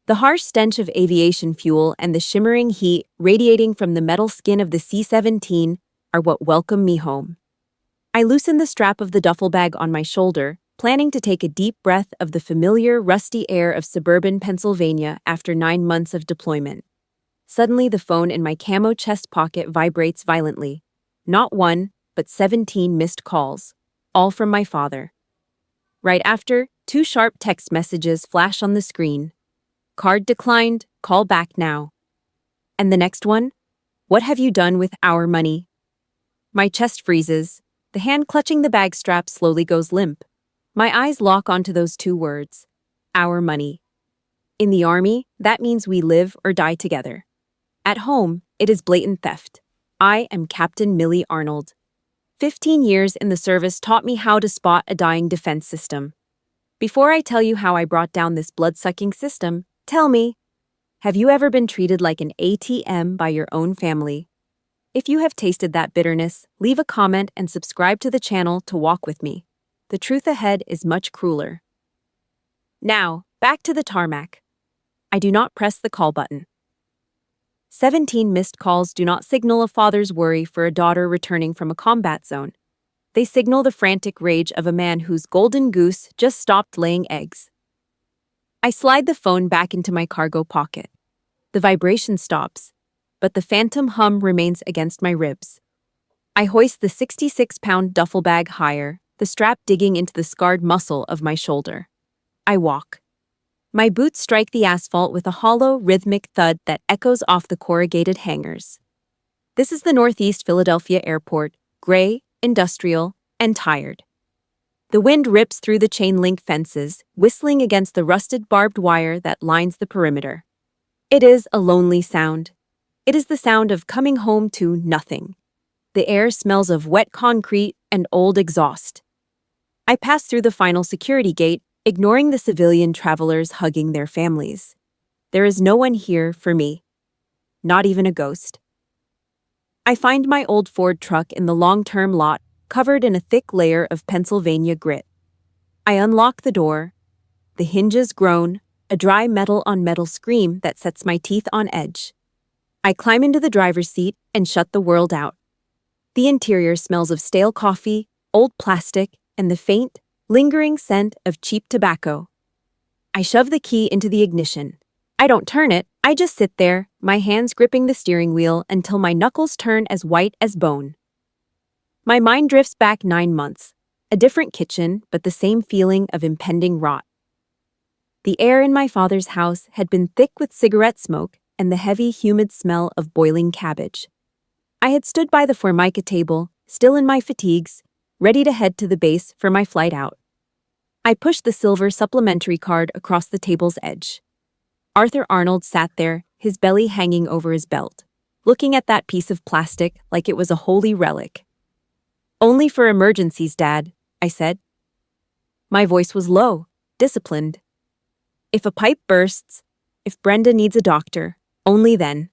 The harsh stench of aviation fuel and the shimmering heat radiating from the metal skin of the C-17 are what welcome me home. I loosen the strap of the duffel bag on my shoulder, planning to take a deep breath of the familiar, rusty air of suburban Pennsylvania after 9 months of deployment. Suddenly, the phone in my camo chest pocket vibrates violently. Not one, but 17 missed calls, all from my father. Right after, 2 sharp text messages flash on the screen. Card declined, call back now. And the next one? What have you done with our money? My chest freezes. The hand clutching the bag strap slowly goes limp. My eyes lock onto those 2 words. Our money. In the Army, that means we live or die together. At home, it is blatant theft. I am Captain Millie Arnold. 15 years in the service taught me how to spot a dying defense system. Before I tell you how I brought down this blood-sucking system, tell me, have you ever been treated like an ATM by your own family? If you have tasted that bitterness, leave a comment and subscribe to the channel to walk with me. The truth ahead is much crueler. Now, back to the tarmac. I do not press the call button. 17 missed calls do not signal a father's worry for a daughter returning from a combat zone. They signal the frantic rage of a man whose golden goose just stopped laying eggs. I slide the phone back into my cargo pocket. The vibration stops, but the phantom hum remains against my ribs. I hoist the 66-pound duffel bag higher, the strap digging into the scarred muscle of my shoulder. I walk. My boots strike the asphalt with a hollow, rhythmic thud that echoes off the corrugated hangars. This is the Northeast Philadelphia airport, gray, industrial, and tired. The wind rips through the chain-link fences, whistling against the rusted barbed wire that lines the perimeter. It is a lonely sound. It is the sound of coming home to nothing. The air smells of wet concrete and old exhaust. I pass through the final security gate, ignoring the civilian travelers hugging their families. There is no one here for me. Not even a ghost. I find my old Ford truck in the long-term lot, covered in a thick layer of Pennsylvania grit. I unlock the door. The hinges groan, a dry metal-on-metal scream that sets my teeth on edge. I climb into the driver's seat and shut the world out. The interior smells of stale coffee, old plastic, and the faint, lingering scent of cheap tobacco. I shove the key into the ignition. I don't turn it, I just sit there, my hands gripping the steering wheel until my knuckles turn as white as bone. My mind drifts back 9 months. A different kitchen, but the same feeling of impending rot. The air in my father's house had been thick with cigarette smoke and the heavy, humid smell of boiling cabbage. I had stood by the Formica table, still in my fatigues, ready to head to the base for my flight out. I pushed the silver supplementary card across the table's edge. Arthur Arnold sat there, his belly hanging over his belt, looking at that piece of plastic like it was a holy relic. "Only for emergencies, Dad," I said. My voice was low, disciplined. "If a pipe bursts, if Brenda needs a doctor, only then."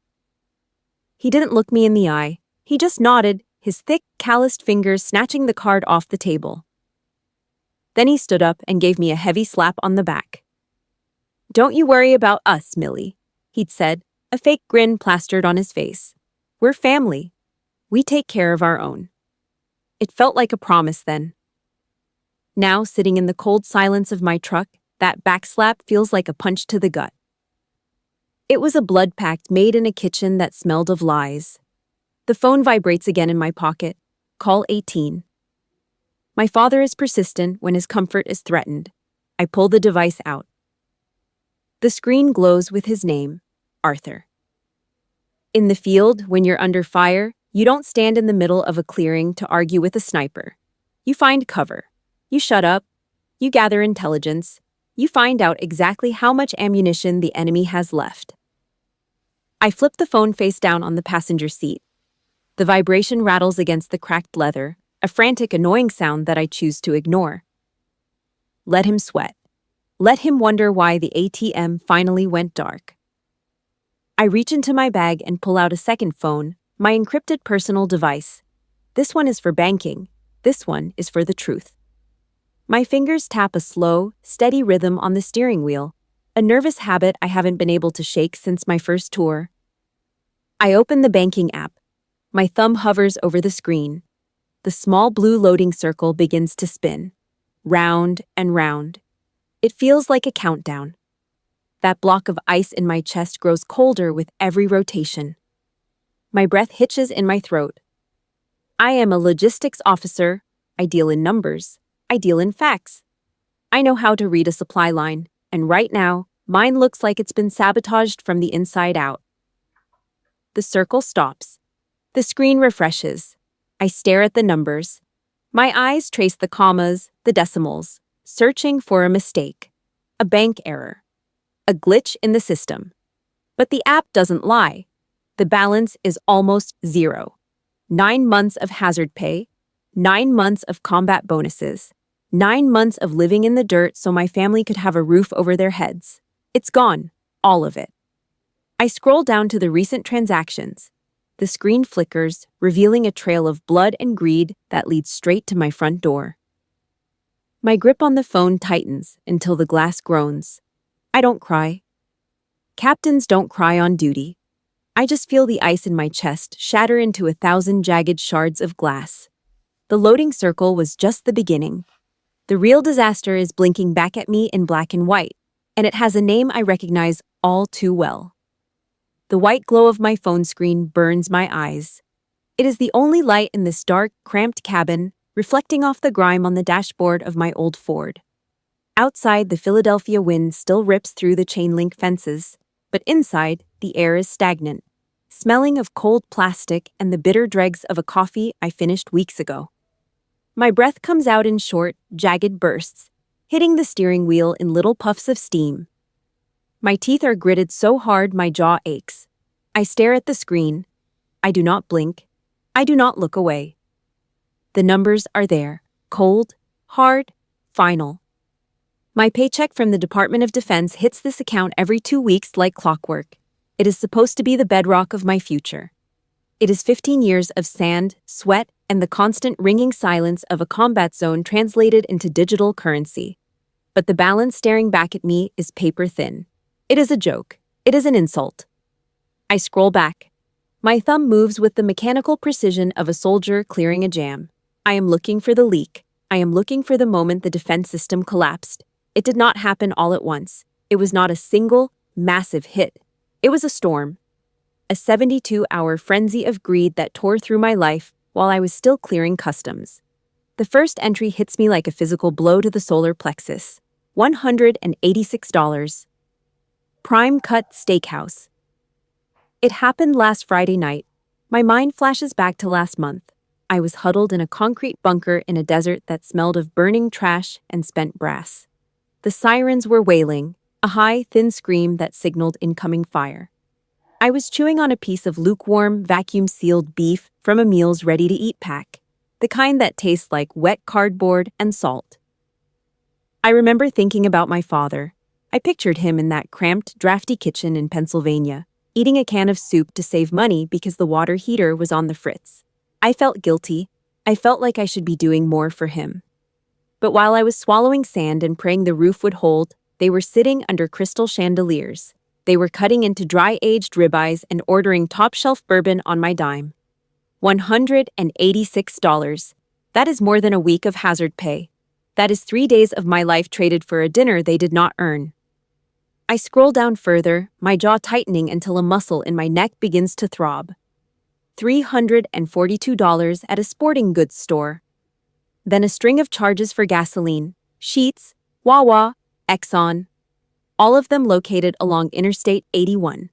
He didn't look me in the eye. He just nodded, his thick, calloused fingers snatching the card off the table. Then he stood up and gave me a heavy slap on the back. "Don't you worry about us, Millie," he'd said, a fake grin plastered on his face. "We're family. We take care of our own." It felt like a promise then. Now, sitting in the cold silence of my truck, that backslap feels like a punch to the gut. It was a blood pact made in a kitchen that smelled of lies. The phone vibrates again in my pocket. Call 18. My father is persistent when his comfort is threatened. I pull the device out. The screen glows with his name, Arthur. In the field, when you're under fire, you don't stand in the middle of a clearing to argue with a sniper. You find cover. You shut up. You gather intelligence. You find out exactly how much ammunition the enemy has left. I flip the phone face down on the passenger seat. The vibration rattles against the cracked leather, a frantic, annoying sound that I choose to ignore. Let him sweat. Let him wonder why the ATM finally went dark. I reach into my bag and pull out a second phone, my encrypted personal device. This one is for banking. This one is for the truth. My fingers tap a slow, steady rhythm on the steering wheel, a nervous habit I haven't been able to shake since my first tour. I open the banking app. My thumb hovers over the screen. The small blue loading circle begins to spin, round and round. It feels like a countdown. That block of ice in my chest grows colder with every rotation. My breath hitches in my throat. I am a logistics officer. I deal in numbers. I deal in facts. I know how to read a supply line, and right now, mine looks like it's been sabotaged from the inside out. The circle stops. The screen refreshes. I stare at the numbers. My eyes trace the commas, the decimals, searching for a mistake, a bank error, a glitch in the system. But the app doesn't lie. The balance is almost zero. 9 months of hazard pay, 9 months of combat bonuses, 9 months of living in the dirt so my family could have a roof over their heads. It's gone, all of it. I scroll down to the recent transactions. The screen flickers, revealing a trail of blood and greed that leads straight to my front door. My grip on the phone tightens until the glass groans. I don't cry. Captains don't cry on duty. I just feel the ice in my chest shatter into 1,000 jagged shards of glass. The loading circle was just the beginning. The real disaster is blinking back at me in black and white, and it has a name I recognize all too well. The white glow of my phone screen burns my eyes. It is the only light in this dark, cramped cabin, reflecting off the grime on the dashboard of my old Ford. Outside, the Philadelphia wind still rips through the chain-link fences, but inside, the air is stagnant, smelling of cold plastic and the bitter dregs of a coffee I finished weeks ago. My breath comes out in short, jagged bursts, hitting the steering wheel in little puffs of steam. My teeth are gritted so hard my jaw aches. I stare at the screen. I do not blink. I do not look away. The numbers are there, cold, hard, final. My paycheck from the Department of Defense hits this account every 2 weeks like clockwork. It is supposed to be the bedrock of my future. It is 15 years of sand, sweat, and the constant ringing silence of a combat zone translated into digital currency. But the balance staring back at me is paper thin. It is a joke. It is an insult. I scroll back. My thumb moves with the mechanical precision of a soldier clearing a jam. I am looking for the leak. I am looking for the moment the defense system collapsed. It did not happen all at once. It was not a single, massive hit. It was a storm. A 72-hour frenzy of greed that tore through my life while I was still clearing customs. The first entry hits me like a physical blow to the solar plexus. $186. Prime Cut Steakhouse. It happened last Friday night. My mind flashes back to last month. I was huddled in a concrete bunker in a desert that smelled of burning trash and spent brass. The sirens were wailing, a high, thin scream that signaled incoming fire. I was chewing on a piece of lukewarm, vacuum-sealed beef from a meal's ready-to-eat pack, the kind that tastes like wet cardboard and salt. I remember thinking about my father. I pictured him in that cramped, drafty kitchen in Pennsylvania, eating a can of soup to save money because the water heater was on the fritz. I felt guilty. I felt like I should be doing more for him. But while I was swallowing sand and praying the roof would hold, they were sitting under crystal chandeliers. They were cutting into dry-aged ribeyes and ordering top-shelf bourbon on my dime. $186. That is more than a week of hazard pay. That is 3 days of my life traded for a dinner they did not earn. I scroll down further, my jaw tightening until a muscle in my neck begins to throb. $342 at a sporting goods store. Then a string of charges for gasoline, Sheetz, Wawa, Exxon, all of them located along Interstate 81.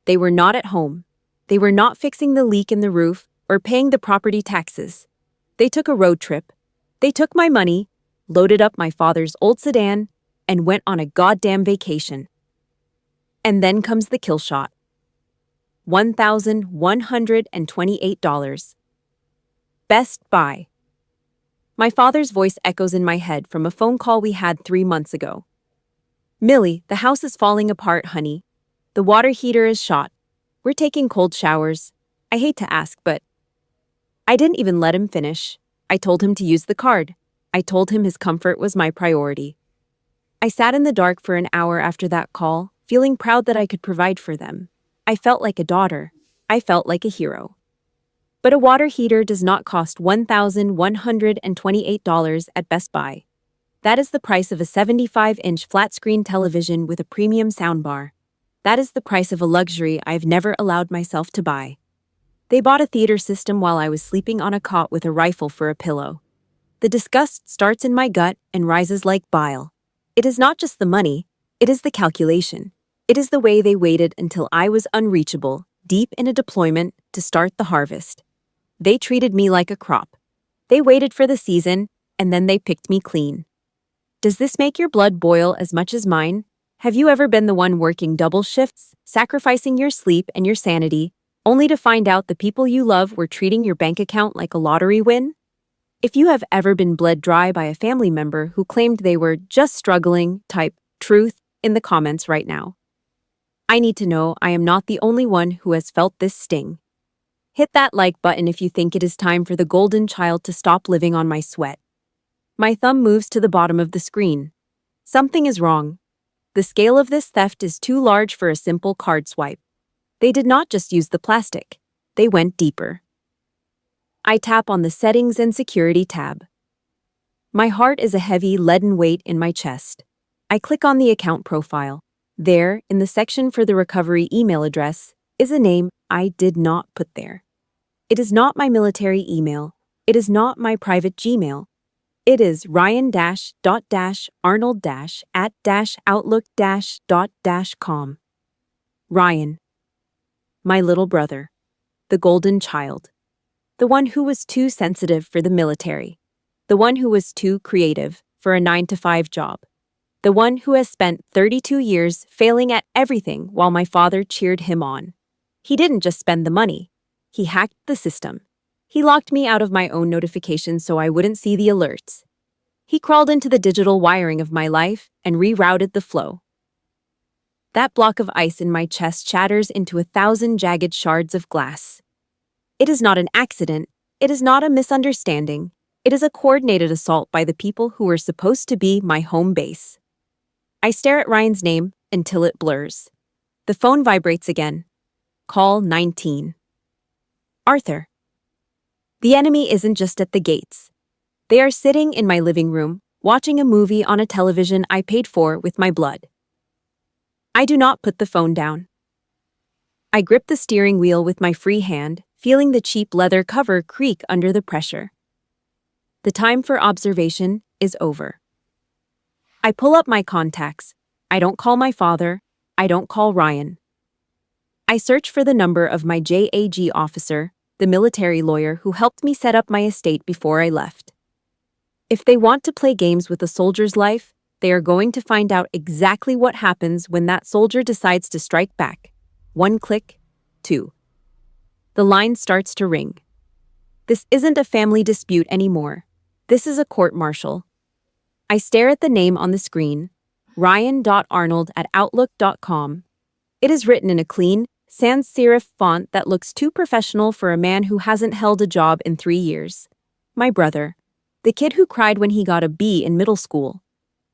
They were not at home. They were not fixing the leak in the roof or paying the property taxes. They took a road trip. They took my money, loaded up my father's old sedan, and went on a goddamn vacation. And then comes the kill shot. $1,128. Best Buy. My father's voice echoes in my head from a phone call we had 3 months ago. Millie, the house is falling apart, honey. The water heater is shot. We're taking cold showers. I hate to ask, but... I didn't even let him finish. I told him to use the card. I told him his comfort was my priority. I sat in the dark for an hour after that call, feeling proud that I could provide for them. I felt like a daughter. I felt like a hero. But a water heater does not cost $1,128 at Best Buy. That is the price of a 75-inch flat-screen television with a premium soundbar. That is the price of a luxury I've never allowed myself to buy. They bought a theater system while I was sleeping on a cot with a rifle for a pillow. The disgust starts in my gut and rises like bile. It is not just the money, it is the calculation. It is the way they waited until I was unreachable, deep in a deployment, to start the harvest. They treated me like a crop. They waited for the season, and then they picked me clean. Does this make your blood boil as much as mine? Have you ever been the one working double shifts, sacrificing your sleep and your sanity, only to find out the people you love were treating your bank account like a lottery win? If you have ever been bled dry by a family member who claimed they were just struggling, type truth in the comments right now. I need to know I am not the only one who has felt this sting. Hit that like button if you think it is time for the golden child to stop living on my sweat. My thumb moves to the bottom of the screen. Something is wrong. The scale of this theft is too large for a simple card swipe. They did not just use the plastic. They went deeper. I tap on the Settings and Security tab. My heart is a heavy, leaden weight in my chest. I click on the account profile. There, in the section for the recovery email address, is a name I did not put there. It is not my military email. It is not my private Gmail. It is ryan-arnold-at-outlook-.com. Ryan. My little brother. The golden child. The one who was too sensitive for the military. The one who was too creative for a 9-to-5 job. The one who has spent 32 years failing at everything while my father cheered him on. He didn't just spend the money. He hacked the system. He locked me out of my own notifications so I wouldn't see the alerts. He crawled into the digital wiring of my life and rerouted the flow. That block of ice in my chest shatters into 1,000 jagged shards of glass. It is not an accident. It is not a misunderstanding. It is a coordinated assault by the people who were supposed to be my home base. I stare at Ryan's name until it blurs. The phone vibrates again. Call 19. Arthur. The enemy isn't just at the gates. They are sitting in my living room, watching a movie on a television I paid for with my blood. I do not put the phone down. I grip the steering wheel with my free hand, feeling the cheap leather cover creak under the pressure. The time for observation is over. I pull up my contacts. I don't call my father. I don't call Ryan. I search for the number of my JAG officer, the military lawyer who helped me set up my estate before I left. If they want to play games with a soldier's life, they are going to find out exactly what happens when that soldier decides to strike back. 1 click, 2. The line starts to ring. This isn't a family dispute anymore. This is a court-martial. I stare at the name on the screen, ryan.arnold@outlook.com. It is written in a clean, sans serif font that looks too professional for a man who hasn't held a job in 3 years. My brother. The kid who cried when he got a B in middle school.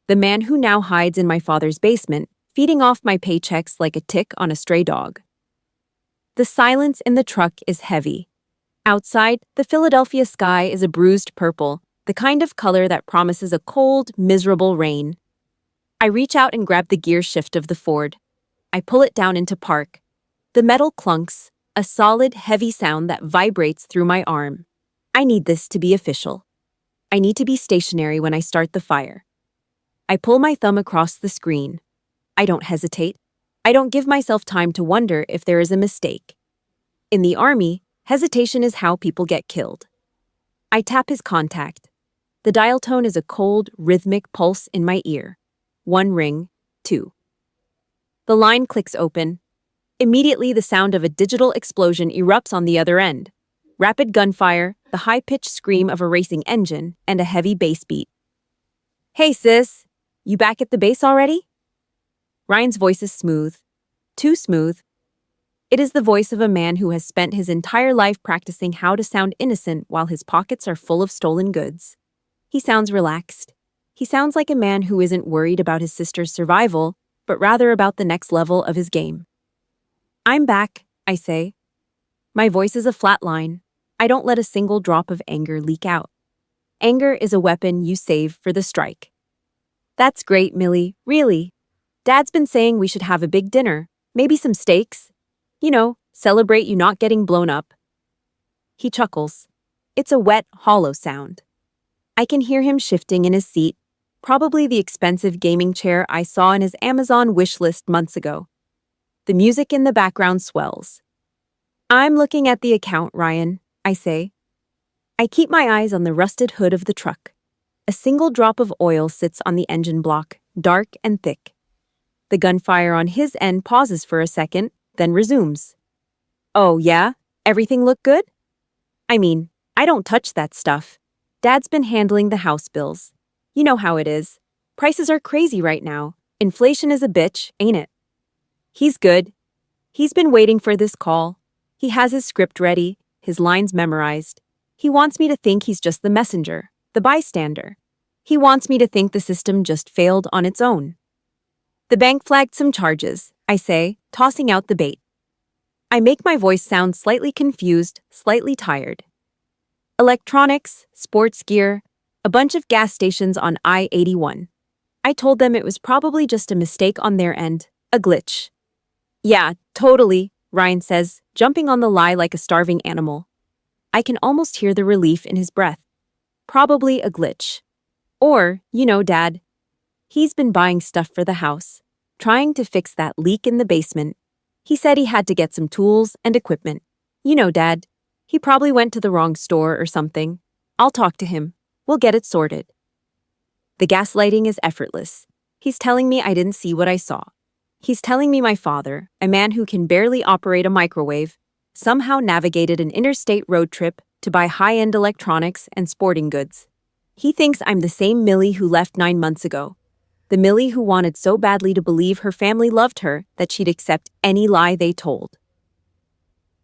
The man who now hides in my father's basement, feeding off my paychecks like a tick on a stray dog. The silence in the truck is heavy. Outside, the Philadelphia sky is a bruised purple, the kind of color that promises a cold, miserable rain. I reach out and grab the gear shift of the Ford. I pull it down into park. The metal clunks, a solid, heavy sound that vibrates through my arm. I need this to be official. I need to be stationary when I start the fire. I pull my thumb across the screen. I don't hesitate. I don't give myself time to wonder if there is a mistake. In the Army, hesitation is how people get killed. I tap his contact. The dial tone is a cold, rhythmic pulse in my ear. 1 ring, 2. The line clicks open. Immediately, the sound of a digital explosion erupts on the other end. Rapid gunfire, the high-pitched scream of a racing engine, and a heavy bass beat. Hey, sis. You back at the base already? Ryan's voice is smooth. Too smooth. It is the voice of a man who has spent his entire life practicing how to sound innocent while his pockets are full of stolen goods. He sounds relaxed. He sounds like a man who isn't worried about his sister's survival, but rather about the next level of his game. I'm back, I say. My voice is a flat line. I don't let a single drop of anger leak out. Anger is a weapon you save for the strike. That's great, Millie, really. Dad's been saying we should have a big dinner, maybe some steaks. You know, celebrate you not getting blown up. He chuckles. It's a wet, hollow sound. I can hear him shifting in his seat, probably the expensive gaming chair I saw in his Amazon wish list months ago. The music in the background swells. I'm looking at the account, Ryan, I say. I keep my eyes on the rusted hood of the truck. A single drop of oil sits on the engine block, dark and thick. The gunfire on his end pauses for a second, then resumes. Oh, yeah? Everything look good? I mean, I don't touch that stuff. Dad's been handling the house bills. You know how it is. Prices are crazy right now. Inflation is a bitch, ain't it? He's good. He's been waiting for this call. He has his script ready, his lines memorized. He wants me to think he's just the messenger, the bystander. He wants me to think the system just failed on its own. The bank flagged some charges, I say, tossing out the bait. I make my voice sound slightly confused, slightly tired. Electronics, sports gear, a bunch of gas stations on I-81. I told them it was probably just a mistake on their end, a glitch. Yeah, totally, Ryan says, jumping on the lie like a starving animal. I can almost hear the relief in his breath. Probably a glitch. Or, you know, Dad. He's been buying stuff for the house, trying to fix that leak in the basement. He said he had to get some tools and equipment. You know, Dad. He probably went to the wrong store or something. I'll talk to him. We'll get it sorted. The gaslighting is effortless. He's telling me I didn't see what I saw. He's telling me my father, a man who can barely operate a microwave, somehow navigated an interstate road trip to buy high-end electronics and sporting goods. He thinks I'm the same Millie who left 9 months ago. The Millie who wanted so badly to believe her family loved her that she'd accept any lie they told.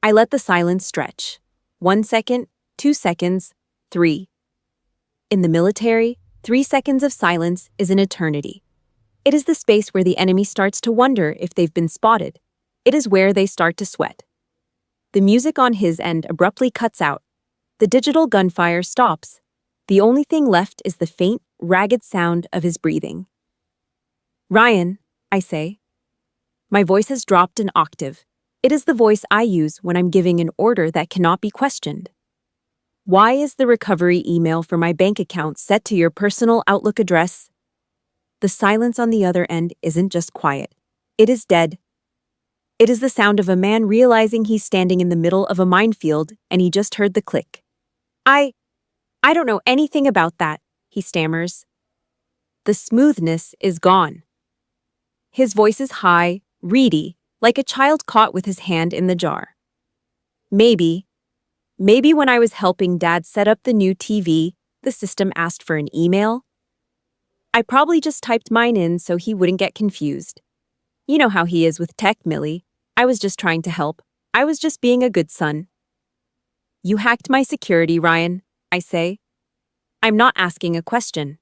I let the silence stretch. 1 second, 2 seconds, 3. In the military, 3 seconds of silence is an eternity. It is the space where the enemy starts to wonder if they've been spotted. It is where they start to sweat. The music on his end abruptly cuts out. The digital gunfire stops. The only thing left is the faint, ragged sound of his breathing. Ryan, I say. My voice has dropped an octave. It is the voice I use when I'm giving an order that cannot be questioned. Why is the recovery email for my bank account set to your personal Outlook address? The silence on the other end isn't just quiet. It is dead. It is the sound of a man realizing he's standing in the middle of a minefield and he just heard the click. I don't know anything about that, he stammers. The smoothness is gone. His voice is high, reedy, like a child caught with his hand in the jar. Maybe when I was helping Dad set up the new TV, the system asked for an email. I probably just typed mine in so he wouldn't get confused. You know how he is with tech, Millie. I was just trying to help. I was just being a good son. You hacked my security, Ryan, I say. I'm not asking a question.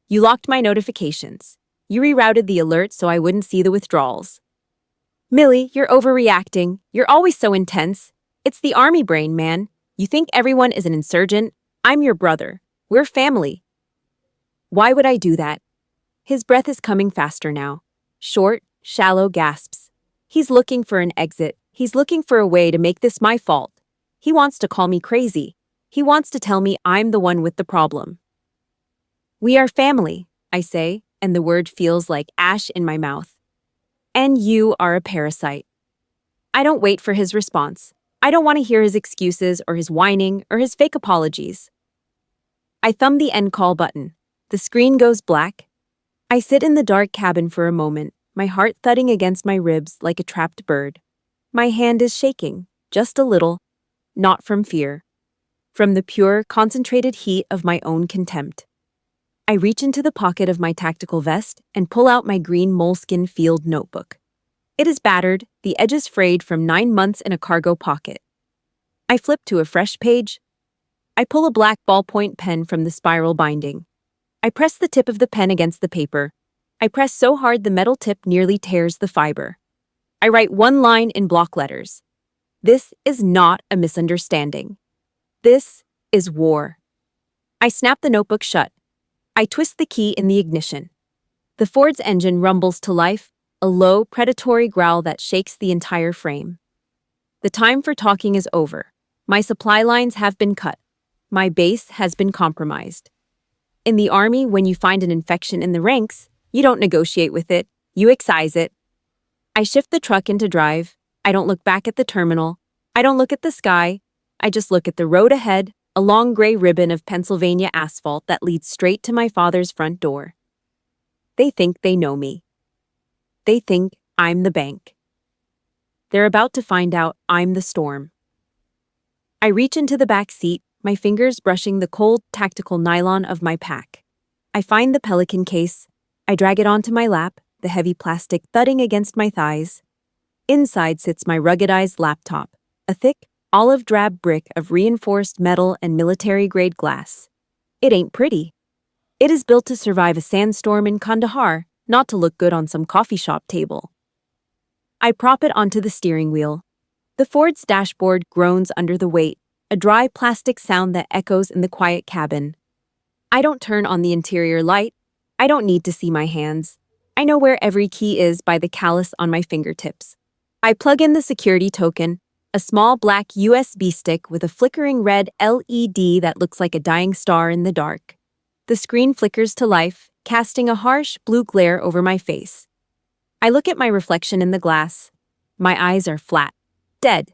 You locked my notifications. You rerouted the alert so I wouldn't see the withdrawals. Millie, you're overreacting. You're always so intense. It's the army brain, man. You think everyone is an insurgent? I'm your brother. We're family. Why would I do that? His breath is coming faster now. Short, shallow gasps. He's looking for an exit. He's looking for a way to make this my fault. He wants to call me crazy. He wants to tell me I'm the one with the problem. We are family, I say, and the word feels like ash in my mouth. And you are a parasite. I don't wait for his response. I don't want to hear his excuses or his whining or his fake apologies. I thumb the end call button. The screen goes black. I sit in the dark cabin for a moment, my heart thudding against my ribs like a trapped bird. My hand is shaking, just a little, not from fear, from the pure, concentrated heat of my own contempt. I reach into the pocket of my tactical vest and pull out my green moleskin field notebook. It is battered, the edges frayed from 9 months in a cargo pocket. I flip to a fresh page. I pull a black ballpoint pen from the spiral binding. I press the tip of the pen against the paper. I press so hard the metal tip nearly tears the fiber. I write one line in block letters. This is not a misunderstanding. This is war. I snap the notebook shut. I twist the key in the ignition. The Ford's engine rumbles to life, a low, predatory growl that shakes the entire frame. The time for talking is over. My supply lines have been cut. My base has been compromised. In the Army, when you find an infection in the ranks, you don't negotiate with it, you excise it. I shift the truck into drive. I don't look back at the terminal. I don't look at the sky. I just look at the road ahead, a long gray ribbon of Pennsylvania asphalt that leads straight to my father's front door. They think they know me. They think I'm the bank. They're about to find out I'm the storm. I reach into the back seat, my fingers brushing the cold, tactical nylon of my pack. I find the Pelican case. I drag it onto my lap, the heavy plastic thudding against my thighs. Inside sits my ruggedized laptop, a thick, olive drab brick of reinforced metal and military-grade glass. It ain't pretty. It is built to survive a sandstorm in Kandahar, not to look good on some coffee shop table. I prop it onto the steering wheel. The Ford's dashboard groans under the weight, a dry plastic sound that echoes in the quiet cabin. I don't turn on the interior light. I don't need to see my hands. I know where every key is by the callus on my fingertips. I plug in the security token, a small black USB stick with a flickering red LED that looks like a dying star in the dark. The screen flickers to life, casting a harsh blue glare over my face. I look at my reflection in the glass. My eyes are flat, dead.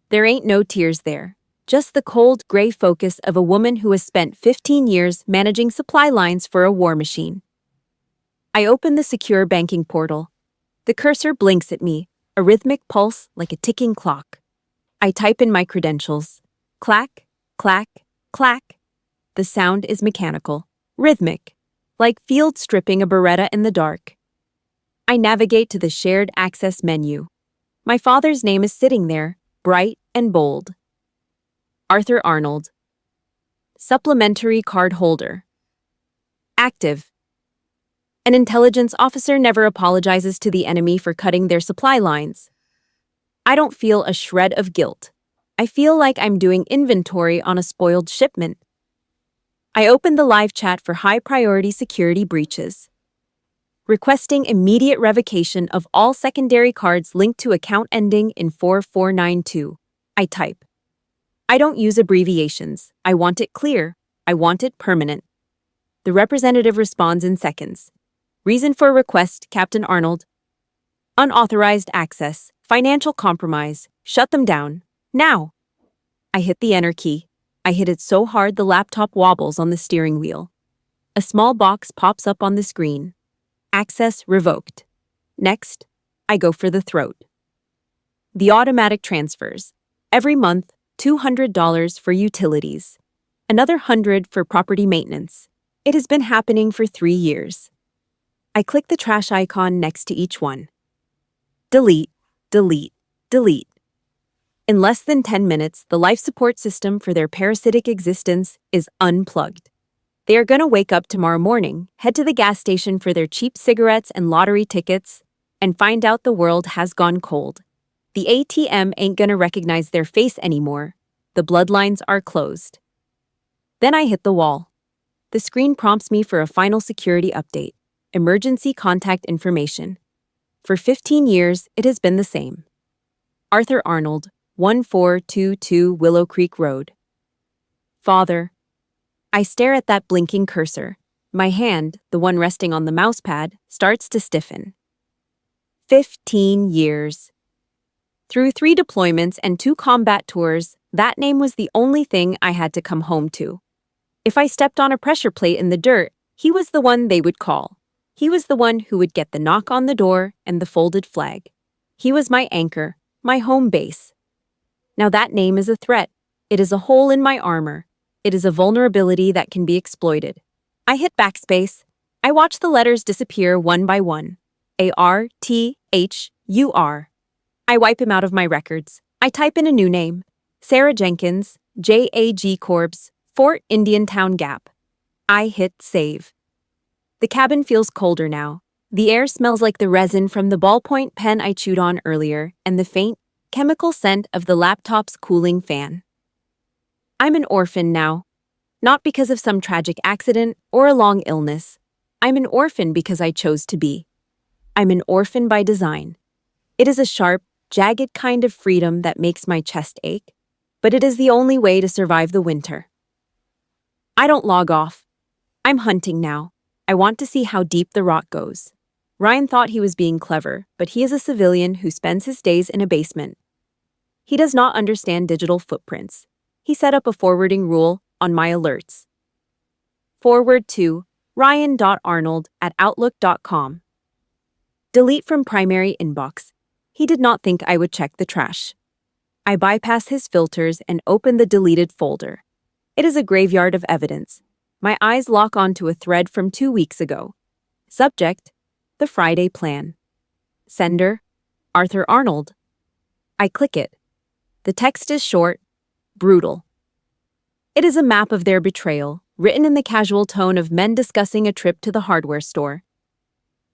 There ain't no tears there, just the cold, gray focus of a woman who has spent 15 years managing supply lines for a war machine. I open the secure banking portal. The cursor blinks at me, a rhythmic pulse like a ticking clock. I type in my credentials. Clack, clack, clack. The sound is mechanical, rhythmic, like field stripping a Beretta in the dark. I navigate to the shared access menu. My father's name is sitting there, bright and bold. Arthur Arnold. Supplementary card holder. Active. An intelligence officer never apologizes to the enemy for cutting their supply lines. I don't feel a shred of guilt. I feel like I'm doing inventory on a spoiled shipment. I open the live chat for high-priority security breaches. Requesting immediate revocation of all secondary cards linked to account ending in 4492. I type. I don't use abbreviations. I want it clear. I want it permanent. The representative responds in seconds. Reason for request, Captain Arnold. Unauthorized access. Financial compromise. Shut them down. Now. I hit the enter key. I hit it so hard the laptop wobbles on the steering wheel. A small box pops up on the screen. Access revoked. Next, I go for the throat. The automatic transfers. Every month, $200 for utilities. Another $100 for property maintenance. It has been happening for 3 years. I click the trash icon next to each one. Delete, delete, delete. In less than 10 minutes, the life support system for their parasitic existence is unplugged. They are going to wake up tomorrow morning, head to the gas station for their cheap cigarettes and lottery tickets, and find out the world has gone cold. The ATM ain't going to recognize their face anymore. The bloodlines are closed. Then I hit the wall. The screen prompts me for a final security update. Emergency contact information. For 15 years, it has been the same. Arthur Arnold, 1422 Willow Creek Road. Father. I stare at that blinking cursor. My hand, the one resting on the mousepad, starts to stiffen. 15 years. Through 3 deployments and 2 combat tours, that name was the only thing I had to come home to. If I stepped on a pressure plate in the dirt, he was the one they would call. He was the one who would get the knock on the door and the folded flag. He was my anchor, my home base. Now that name is a threat. It is a hole in my armor. It is a vulnerability that can be exploited. I hit backspace. I watch the letters disappear one by one. A-R-T-H-U-R. I wipe him out of my records. I type in a new name. Sarah Jenkins, J.A.G. Corbs, Fort Indian Town Gap. I hit save. The cabin feels colder now. The air smells like the resin from the ballpoint pen I chewed on earlier and the faint, chemical scent of the laptop's cooling fan. I'm an orphan now. Not because of some tragic accident or a long illness. I'm an orphan because I chose to be. I'm an orphan by design. It is a sharp, jagged kind of freedom that makes my chest ache, but it is the only way to survive the winter. I don't log off. I'm hunting now. I want to see how deep the rot goes. Ryan thought he was being clever, but he is a civilian who spends his days in a basement. He does not understand digital footprints. He set up a forwarding rule on my alerts. Forward to ryan.arnold@outlook.com. Delete from primary inbox. He did not think I would check the trash. I bypass his filters and open the deleted folder. It is a graveyard of evidence. My eyes lock onto a thread from 2 weeks ago. Subject: The Friday Plan. Sender: Arthur Arnold. I click it. The text is short, brutal. It is a map of their betrayal, written in the casual tone of men discussing a trip to the hardware store.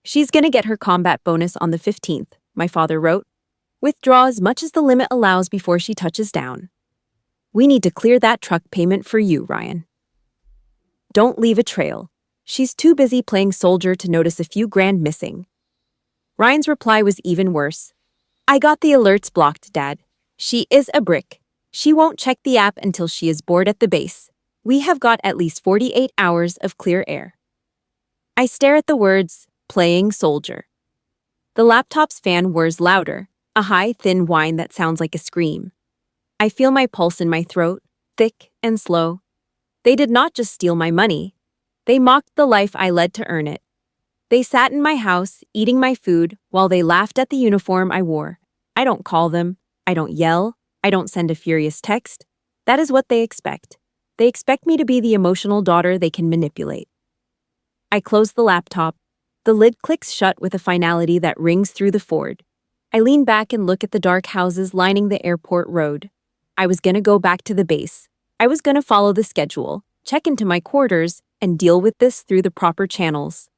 She's gonna get her combat bonus on the 15th, my father wrote. Withdraw as much as the limit allows before she touches down. We need to clear that truck payment for you, Ryan. Don't leave a trail. She's too busy playing soldier to notice a few grand missing. Ryan's reply was even worse. I got the alerts blocked, Dad. She is a brick. She won't check the app until she is bored at the base. We have got at least 48 hours of clear air. I stare at the words, playing soldier. The laptop's fan whirs louder, a high, thin whine that sounds like a scream. I feel my pulse in my throat, thick and slow. They did not just steal my money. They mocked the life I led to earn it. They sat in my house, eating my food, while they laughed at the uniform I wore. I don't call them. I don't yell. I don't send a furious text. That is what they expect. They expect me to be the emotional daughter they can manipulate. I close the laptop. The lid clicks shut with a finality that rings through the Ford. I lean back and look at the dark houses lining the airport road. I was gonna go back to the base. I was gonna follow the schedule, check into my quarters, and deal with this through the proper channels.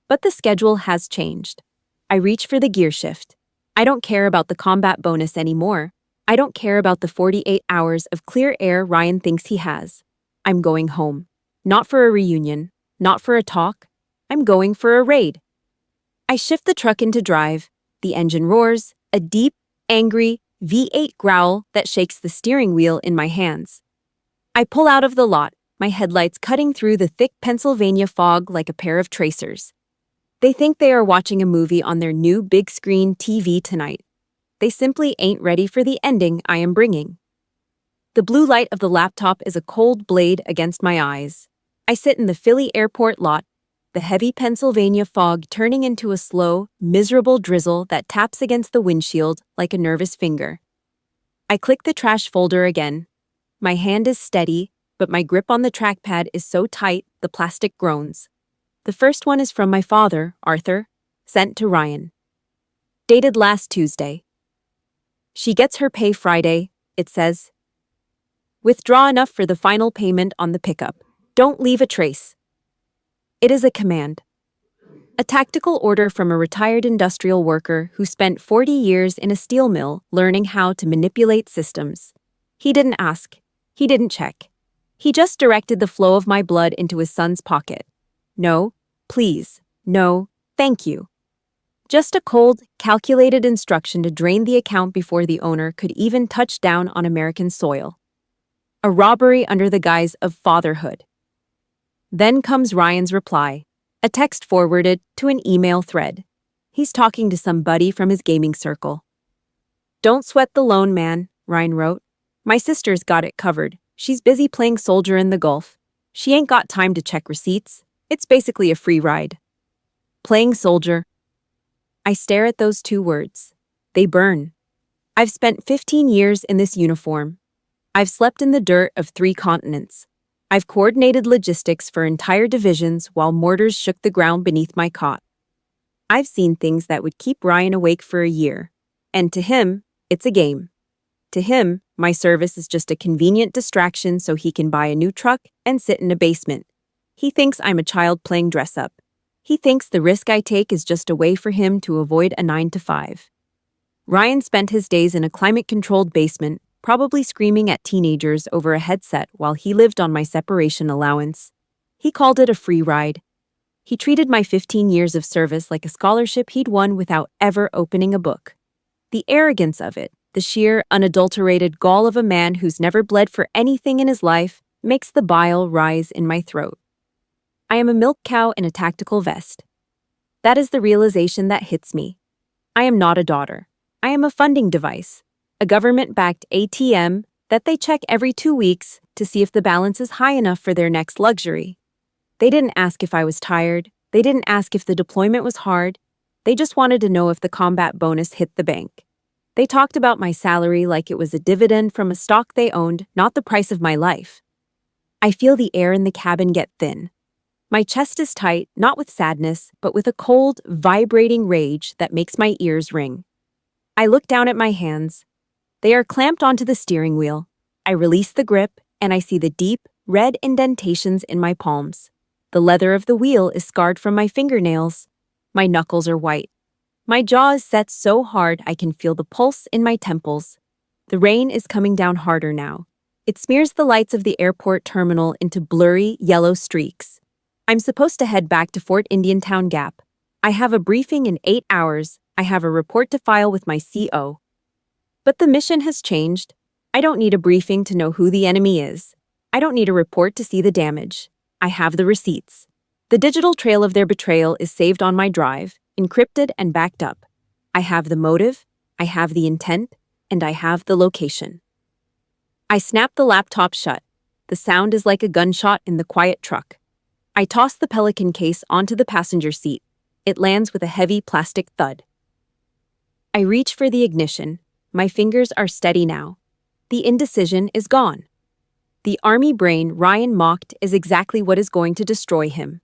But the schedule has changed. I reach for the gear shift. I don't care about the combat bonus anymore. I don't care about the 48 hours of clear air Ryan thinks he has. I'm going home. Not for a reunion, not for a talk. I'm going for a raid. I shift the truck into drive. The engine roars, a deep, angry V8 growl that shakes the steering wheel in my hands. I pull out of the lot, my headlights cutting through the thick Pennsylvania fog like a pair of tracers. They think they are watching a movie on their new big-screen TV tonight. They simply ain't ready for the ending I am bringing. The blue light of the laptop is a cold blade against my eyes. I sit in the Philly airport lot, the heavy Pennsylvania fog turning into a slow, miserable drizzle that taps against the windshield like a nervous finger. I click the trash folder again. My hand is steady, but my grip on the trackpad is so tight the plastic groans. The first one is from my father, Arthur, sent to Ryan. Dated last Tuesday. She gets her pay Friday, it says. Withdraw enough for the final payment on the pickup. Don't leave a trace. It is a command. A tactical order from a retired industrial worker who spent 40 years in a steel mill learning how to manipulate systems. He didn't ask. He didn't check. He just directed the flow of my blood into his son's pocket. No, please. No, thank you. Just a cold, calculated instruction to drain the account before the owner could even touch down on American soil. A robbery under the guise of fatherhood. Then comes Ryan's reply, a text forwarded to an email thread. He's talking to some buddy from his gaming circle. Don't sweat the loan, man, Ryan wrote. My sister's got it covered. She's busy playing soldier in the Gulf. She ain't got time to check receipts. It's basically a free ride. Playing soldier. I stare at those two words. They burn. I've spent 15 years in this uniform. I've slept in the dirt of 3 continents. I've coordinated logistics for entire divisions while mortars shook the ground beneath my cot. I've seen things that would keep Ryan awake for a year. And to him, it's a game. To him, my service is just a convenient distraction so he can buy a new truck and sit in a basement. He thinks I'm a child playing dress-up. He thinks the risk I take is just a way for him to avoid a 9 to 5. Ryan spent his days in a climate-controlled basement, probably screaming at teenagers over a headset while he lived on my separation allowance. He called it a free ride. He treated my 15 years of service like a scholarship he'd won without ever opening a book. The arrogance of it, the sheer, unadulterated gall of a man who's never bled for anything in his life, makes the bile rise in my throat. I am a milk cow in a tactical vest. That is the realization that hits me. I am not a daughter. I am a funding device, a government-backed ATM that they check every 2 weeks to see if the balance is high enough for their next luxury. They didn't ask if I was tired. They didn't ask if the deployment was hard. They just wanted to know if the combat bonus hit the bank. They talked about my salary like it was a dividend from a stock they owned, not the price of my life. I feel the air in the cabin get thin. My chest is tight, not with sadness, but with a cold, vibrating rage that makes my ears ring. I look down at my hands. They are clamped onto the steering wheel. I release the grip, and I see the deep, red indentations in my palms. The leather of the wheel is scarred from my fingernails. My knuckles are white. My jaw is set so hard I can feel the pulse in my temples. The rain is coming down harder now. It smears the lights of the airport terminal into blurry, yellow streaks. I'm supposed to head back to Fort Indiantown Gap. I have a briefing in 8 hours. I have a report to file with my CO. But the mission has changed. I don't need a briefing to know who the enemy is. I don't need a report to see the damage. I have the receipts. The digital trail of their betrayal is saved on my drive, encrypted and backed up. I have the motive, I have the intent, and I have the location. I snap the laptop shut. The sound is like a gunshot in the quiet truck. I toss the Pelican case onto the passenger seat. It lands with a heavy plastic thud. I reach for the ignition. My fingers are steady now. The indecision is gone. The army brain Ryan mocked is exactly what is going to destroy him.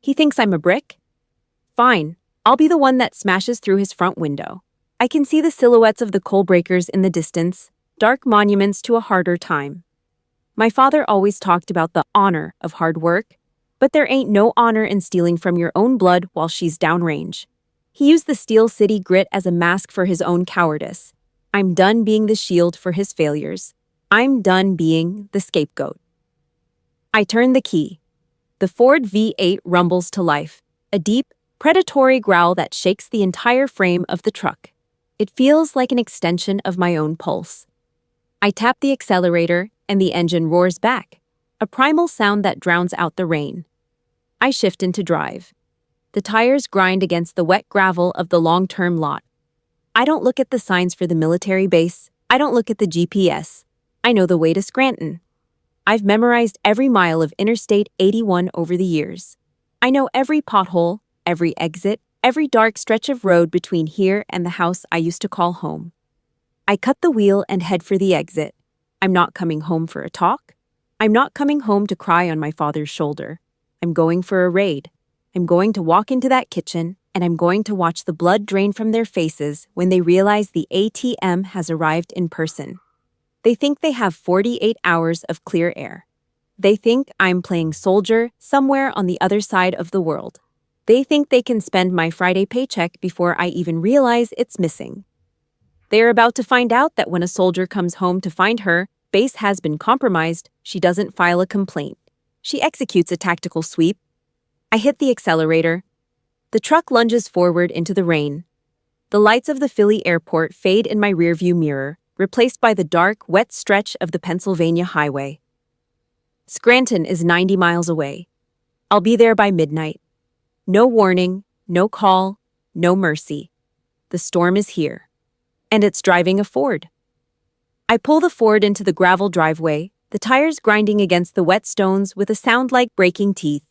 He thinks I'm a brick? Fine, I'll be the one that smashes through his front window. I can see the silhouettes of the coal breakers in the distance, dark monuments to a harder time. My father always talked about the honor of hard work, but there ain't no honor in stealing from your own blood while she's downrange. He used the Steel City grit as a mask for his own cowardice. I'm done being the shield for his failures. I'm done being the scapegoat. I turn the key. The Ford V8 rumbles to life, a deep, predatory growl that shakes the entire frame of the truck. It feels like an extension of my own pulse. I tap the accelerator, and the engine roars back, a primal sound that drowns out the rain. I shift into drive. The tires grind against the wet gravel of the long-term lot. I don't look at the signs for the military base. I don't look at the GPS. I know the way to Scranton. I've memorized every mile of Interstate 81 over the years. I know every pothole, every exit, every dark stretch of road between here and the house I used to call home. I cut the wheel and head for the exit. I'm not coming home for a talk. I'm not coming home to cry on my father's shoulder. I'm going for a raid. I'm going to walk into that kitchen, and I'm going to watch the blood drain from their faces when they realize the ATM has arrived in person. They think they have 48 hours of clear air. They think I'm playing soldier somewhere on the other side of the world. They think they can spend my Friday paycheck before I even realize it's missing. They are about to find out that when a soldier comes home to find her base has been compromised, she doesn't file a complaint. She executes a tactical sweep. I hit the accelerator. The truck lunges forward into the rain. The lights of the Philly airport fade in my rearview mirror, replaced by the dark, wet stretch of the Pennsylvania highway. Scranton is 90 miles away. I'll be there by midnight. No warning, no call, no mercy. The storm is here. And it's driving a Ford. I pull the Ford into the gravel driveway, the tires grinding against the wet stones with a sound like breaking teeth.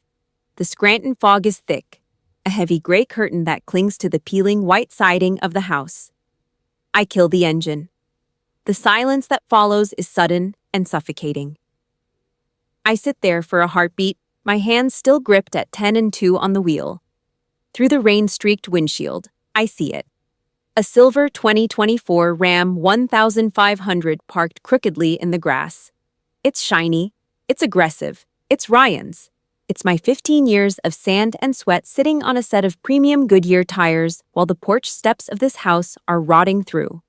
The Scranton fog is thick, a heavy gray curtain that clings to the peeling white siding of the house. I kill the engine. The silence that follows is sudden and suffocating. I sit there for a heartbeat, my hands still gripped at 10 and 2 on the wheel. Through the rain-streaked windshield, I see it. A silver 2024 Ram 1500 parked crookedly in the grass. It's shiny, it's aggressive, it's Ryan's. It's my 15 years of sand and sweat sitting on a set of premium Goodyear tires while the porch steps of this house are rotting through.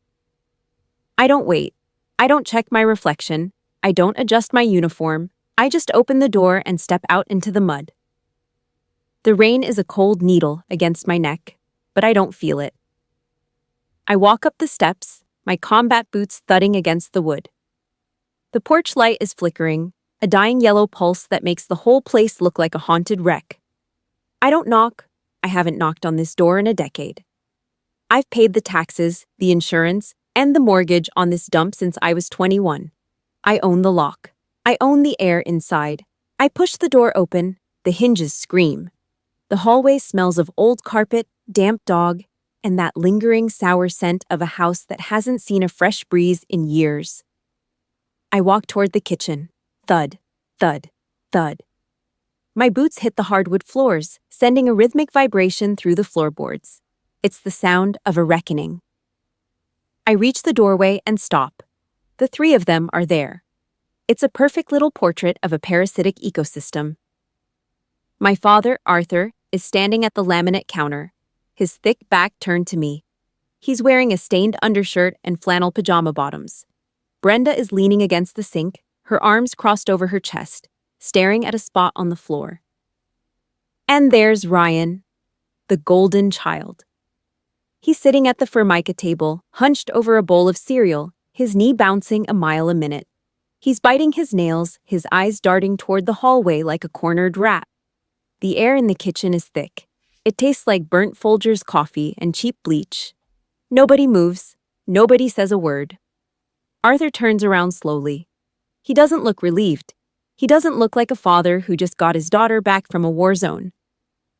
I don't wait. I don't check my reflection. I don't adjust my uniform. I just open the door and step out into the mud. The rain is a cold needle against my neck, but I don't feel it. I walk up the steps, my combat boots thudding against the wood. The porch light is flickering, a dying yellow pulse that makes the whole place look like a haunted wreck. I don't knock. I haven't knocked on this door in a decade. I've paid the taxes, the insurance, and the mortgage on this dump since I was 21. I own the lock. I own the air inside. I push the door open. The hinges scream. The hallway smells of old carpet, damp dog, and that lingering sour scent of a house that hasn't seen a fresh breeze in years. I walk toward the kitchen. Thud, thud, thud. My boots hit the hardwood floors, sending a rhythmic vibration through the floorboards. It's the sound of a reckoning. I reach the doorway and stop. The three of them are there. It's a perfect little portrait of a parasitic ecosystem. My father, Arthur, is standing at the laminate counter, his thick back turned to me. He's wearing a stained undershirt and flannel pajama bottoms. Brenda is leaning against the sink, her arms crossed over her chest, staring at a spot on the floor. And there's Ryan, the golden child. He's sitting at the Formica table, hunched over a bowl of cereal, his knee bouncing a mile a minute. He's biting his nails, his eyes darting toward the hallway like a cornered rat. The air in the kitchen is thick. It tastes like burnt Folgers coffee and cheap bleach. Nobody moves. Nobody says a word. Arthur turns around slowly. He doesn't look relieved. He doesn't look like a father who just got his daughter back from a war zone.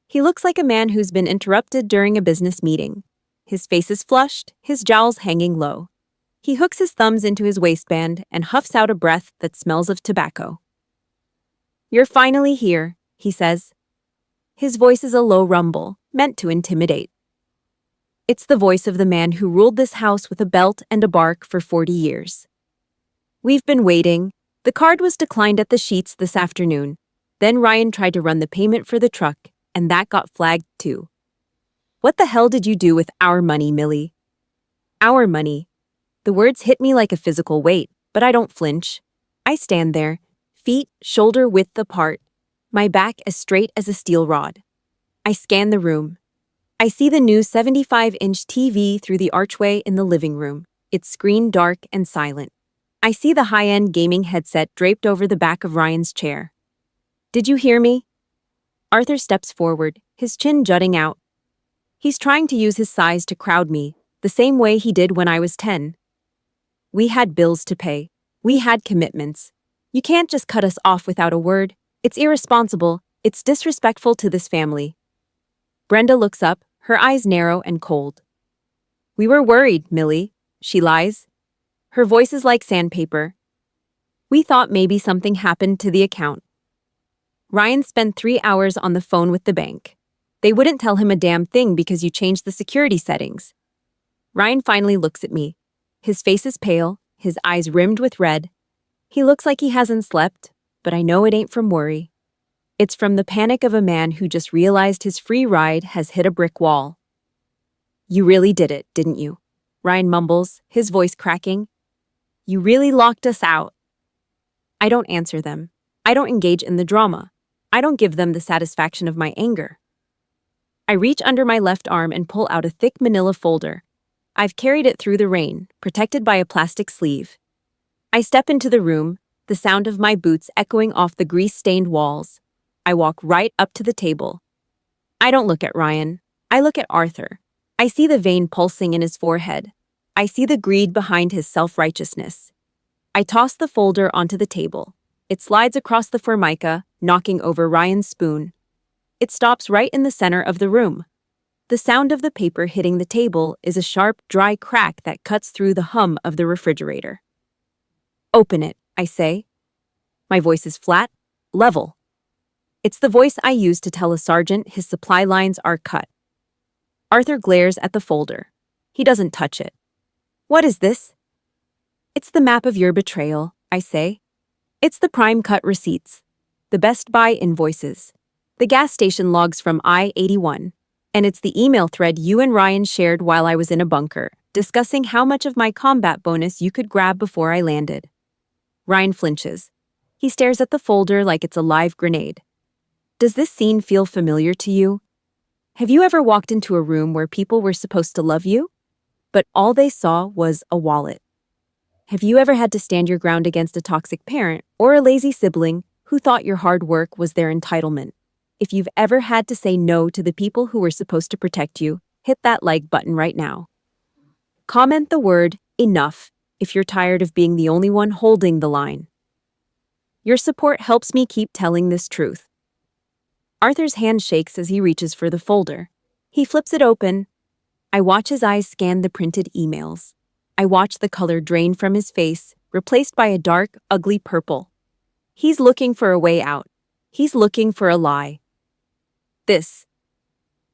He looks like a man who's been interrupted during a business meeting. His face is flushed, his jowls hanging low. He hooks his thumbs into his waistband and huffs out a breath that smells of tobacco. "You're finally here," he says. His voice is a low rumble, meant to intimidate. It's the voice of the man who ruled this house with a belt and a bark for 40 years. "We've been waiting. The card was declined at the Sheets this afternoon. Then Ryan tried to run the payment for the truck, and that got flagged too. What the hell did you do with our money, Millie?" Our money. The words hit me like a physical weight, but I don't flinch. I stand there, feet shoulder width apart, my back as straight as a steel rod. I scan the room. I see the new 75-inch TV through the archway in the living room, its screen dark and silent. I see the high-end gaming headset draped over the back of Ryan's chair. "Did you hear me?" Arthur steps forward, his chin jutting out. He's trying to use his size to crowd me, the same way he did when I was 10. We had bills to pay. We had commitments. You can't just cut us off without a word. It's irresponsible. It's disrespectful to this family. Brenda looks up, her eyes narrow and cold. "We were worried, Millie," she lies. Her voice is like sandpaper. "We thought maybe something happened to the account." Ryan spent 3 hours on the phone with the bank. They wouldn't tell him a damn thing because you changed the security settings. Ryan finally looks at me. His face is pale, his eyes rimmed with red. He looks like he hasn't slept, but I know it ain't from worry. It's from the panic of a man who just realized his free ride has hit a brick wall. "You really did it, didn't you?" Ryan mumbles, his voice cracking. "You really locked us out." I don't answer them. I don't engage in the drama. I don't give them the satisfaction of my anger. I reach under my left arm and pull out a thick manila folder. I've carried it through the rain, protected by a plastic sleeve. I step into the room, the sound of my boots echoing off the grease-stained walls. I walk right up to the table. I don't look at Ryan. I look at Arthur. I see the vein pulsing in his forehead. I see the greed behind his self-righteousness. I toss the folder onto the table. It slides across the formica, knocking over Ryan's spoon. It stops right in the center of the room. The sound of the paper hitting the table is a sharp, dry crack that cuts through the hum of the refrigerator. "Open it," I say. My voice is flat, level. It's the voice I use to tell a sergeant his supply lines are cut. Arthur glares at the folder. He doesn't touch it. "What is this?" "It's the map of your betrayal," I say. "It's the prime cut receipts. The the Best Buy invoices, the gas station logs from I-81, and it's the email thread you and Ryan shared while I was in a bunker, discussing how much of my combat bonus you could grab before I landed. Ryan flinches. He stares at the folder like it's a live grenade. Does this scene feel familiar to you? Have you ever walked into a room where people were supposed to love you, but all they saw was a wallet? Have you ever had to stand your ground against a toxic parent or a lazy sibling who thought your hard work was their entitlement? If you've ever had to say no to the people who were supposed to protect you, hit that like button right now. Comment the word enough if you're tired of being the only one holding the line. Your support helps me keep telling this truth. Arthur's hand shakes as he reaches for the folder. He flips it open. I watch his eyes scan the printed emails. I watch the color drain from his face, replaced by a dark, ugly purple. He's looking for a way out. He's looking for a lie. This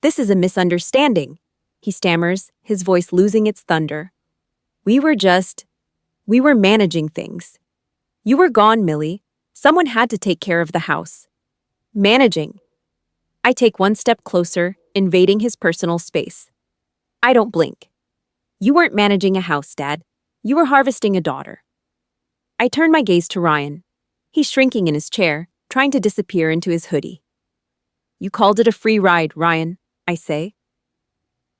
is a misunderstanding, he stammers, his voice losing its thunder. We were managing things. You were gone, Millie. Someone had to take care of the house. Managing. I take one step closer, invading his personal space. I don't blink. You weren't managing a house, Dad. You were harvesting a daughter. I turn my gaze to Ryan. He's shrinking in his chair, trying to disappear into his hoodie. You called it a free ride, Ryan, I say.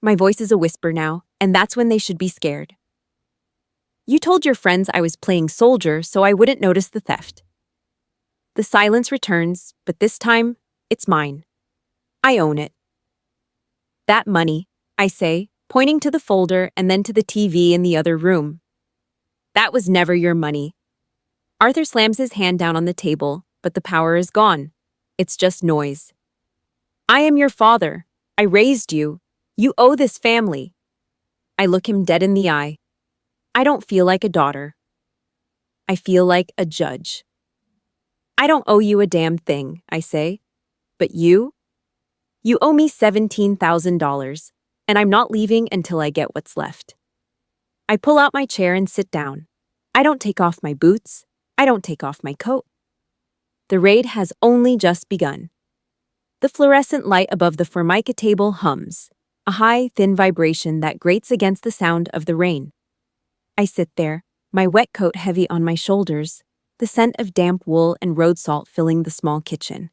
My voice is a whisper now, and that's when they should be scared. You told your friends I was playing soldier so I wouldn't notice the theft. The silence returns, but this time, it's mine. I own it. That money, I say, pointing to the folder and then to the TV in the other room. That was never your money. Arthur slams his hand down on the table, but the power is gone. It's just noise. I am your father. I raised you. You owe this family. I look him dead in the eye. I don't feel like a daughter. I feel like a judge. I don't owe you a damn thing, I say. But you? You owe me $17,000, and I'm not leaving until I get what's left. I pull out my chair and sit down. I don't take off my boots. I don't take off my coat. The raid has only just begun. The fluorescent light above the formica table hums, a high, thin vibration that grates against the sound of the rain. I sit there, my wet coat heavy on my shoulders, the scent of damp wool and road salt filling the small kitchen.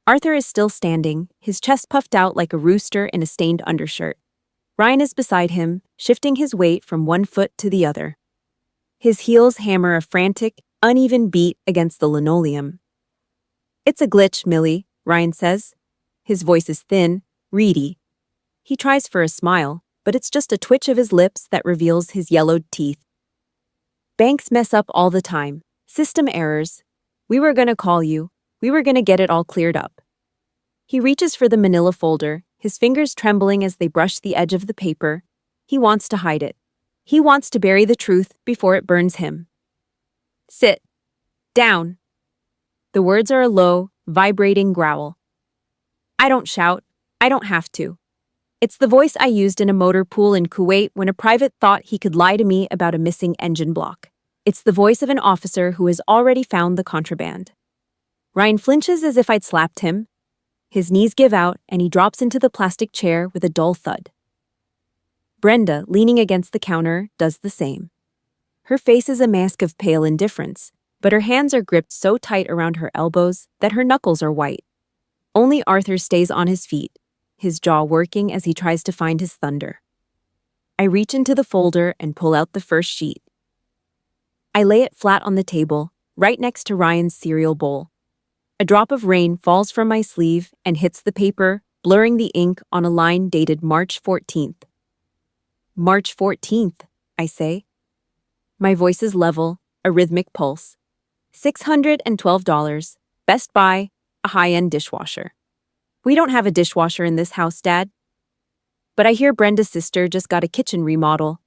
Arthur is still standing, his chest puffed out like a rooster in a stained undershirt. Ryan is beside him, shifting his weight from one foot to the other. His heels hammer a frantic, uneven beat against the linoleum. It's a glitch, Millie, Ryan says. His voice is thin, reedy. He tries for a smile, but it's just a twitch of his lips that reveals his yellowed teeth. Banks mess up all the time. System errors. We were gonna call you. We were gonna get it all cleared up. He reaches for the manila folder, his fingers trembling as they brush the edge of the paper. He wants to hide it. He wants to bury the truth before it burns him. Sit. Down. The words are a low, vibrating growl. I don't shout. I don't have to. It's the voice I used in a motor pool in Kuwait when a private thought he could lie to me about a missing engine block. It's the voice of an officer who has already found the contraband. Ryan flinches as if I'd slapped him. His knees give out and he drops into the plastic chair with a dull thud. Brenda, leaning against the counter, does the same. Her face is a mask of pale indifference, but her hands are gripped so tight around her elbows that her knuckles are white. Only Arthur stays on his feet, his jaw working as he tries to find his thunder. I reach into the folder and pull out the first sheet. I lay it flat on the table, right next to Ryan's cereal bowl. A drop of rain falls from my sleeve and hits the paper, blurring the ink on a line dated March 14th. March 14th, I say. My voice is level, a rhythmic pulse. $612, Best Buy, a high-end dishwasher. We don't have a dishwasher in this house, Dad. But I hear Brenda's sister just got a kitchen remodel.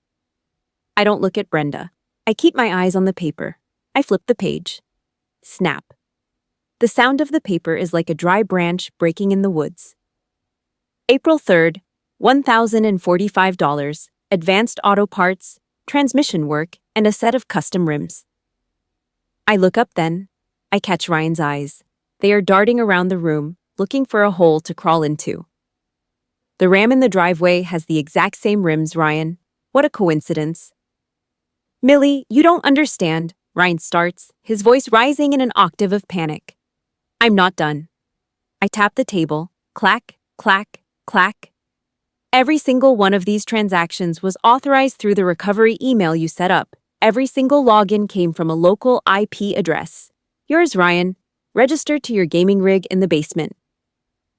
I don't look at Brenda. I keep my eyes on the paper. I flip the page. Snap. The sound of the paper is like a dry branch breaking in the woods. April 3rd, $1,045, advanced auto parts, transmission work, and a set of custom rims. I look up then. I catch Ryan's eyes. They are darting around the room, looking for a hole to crawl into. The ram in the driveway has the exact same rims, Ryan. What a coincidence. Millie, you don't understand, Ryan starts, his voice rising in an octave of panic. I'm not done. I tap the table. Clack, clack, clack. Every single one of these transactions was authorized through the recovery email you set up. Every single login came from a local IP address. Yours, Ryan, registered to your gaming rig in the basement.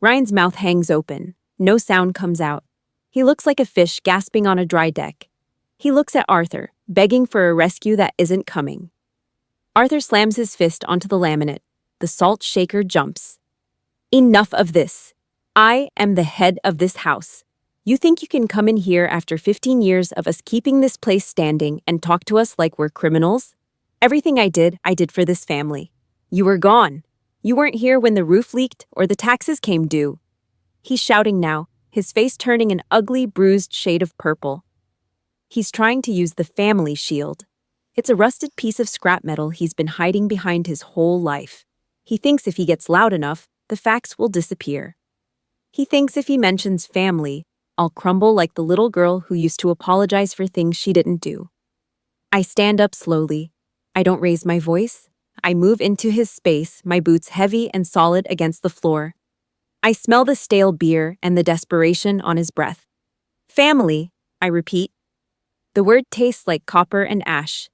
Ryan's mouth hangs open. No sound comes out. He looks like a fish gasping on a dry deck. He looks at Arthur, begging for a rescue that isn't coming. Arthur slams his fist onto the laminate. The salt shaker jumps. Enough of this. I am the head of this house. You think you can come in here after 15 years of us keeping this place standing and talk to us like we're criminals? Everything I did for this family. You were gone. You weren't here when the roof leaked or the taxes came due. He's shouting now, his face turning an ugly, bruised shade of purple. He's trying to use the family shield. It's a rusted piece of scrap metal he's been hiding behind his whole life. He thinks if he gets loud enough, the facts will disappear. He thinks if he mentions family, I'll crumble like the little girl who used to apologize for things she didn't do. I stand up slowly. I don't raise my voice. I move into his space, my boots heavy and solid against the floor. I smell the stale beer and the desperation on his breath. Family, I repeat. The word tastes like copper and ash.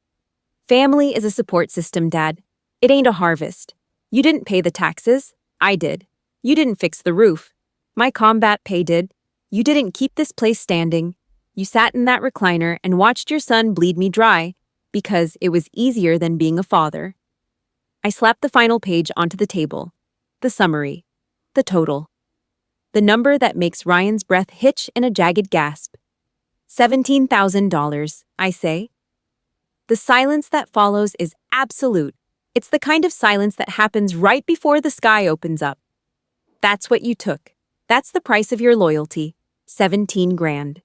Family is a support system, Dad. It ain't a harvest. You didn't pay the taxes. I did. You didn't fix the roof. My combat pay did. You didn't keep this place standing. You sat in that recliner and watched your son bleed me dry because it was easier than being a father. I slapped the final page onto the table. The summary. The total. The number that makes Ryan's breath hitch in a jagged gasp. $17,000, I say. The silence that follows is absolute. It's the kind of silence that happens right before the sky opens up. That's what you took. That's the price of your loyalty. 17 grand.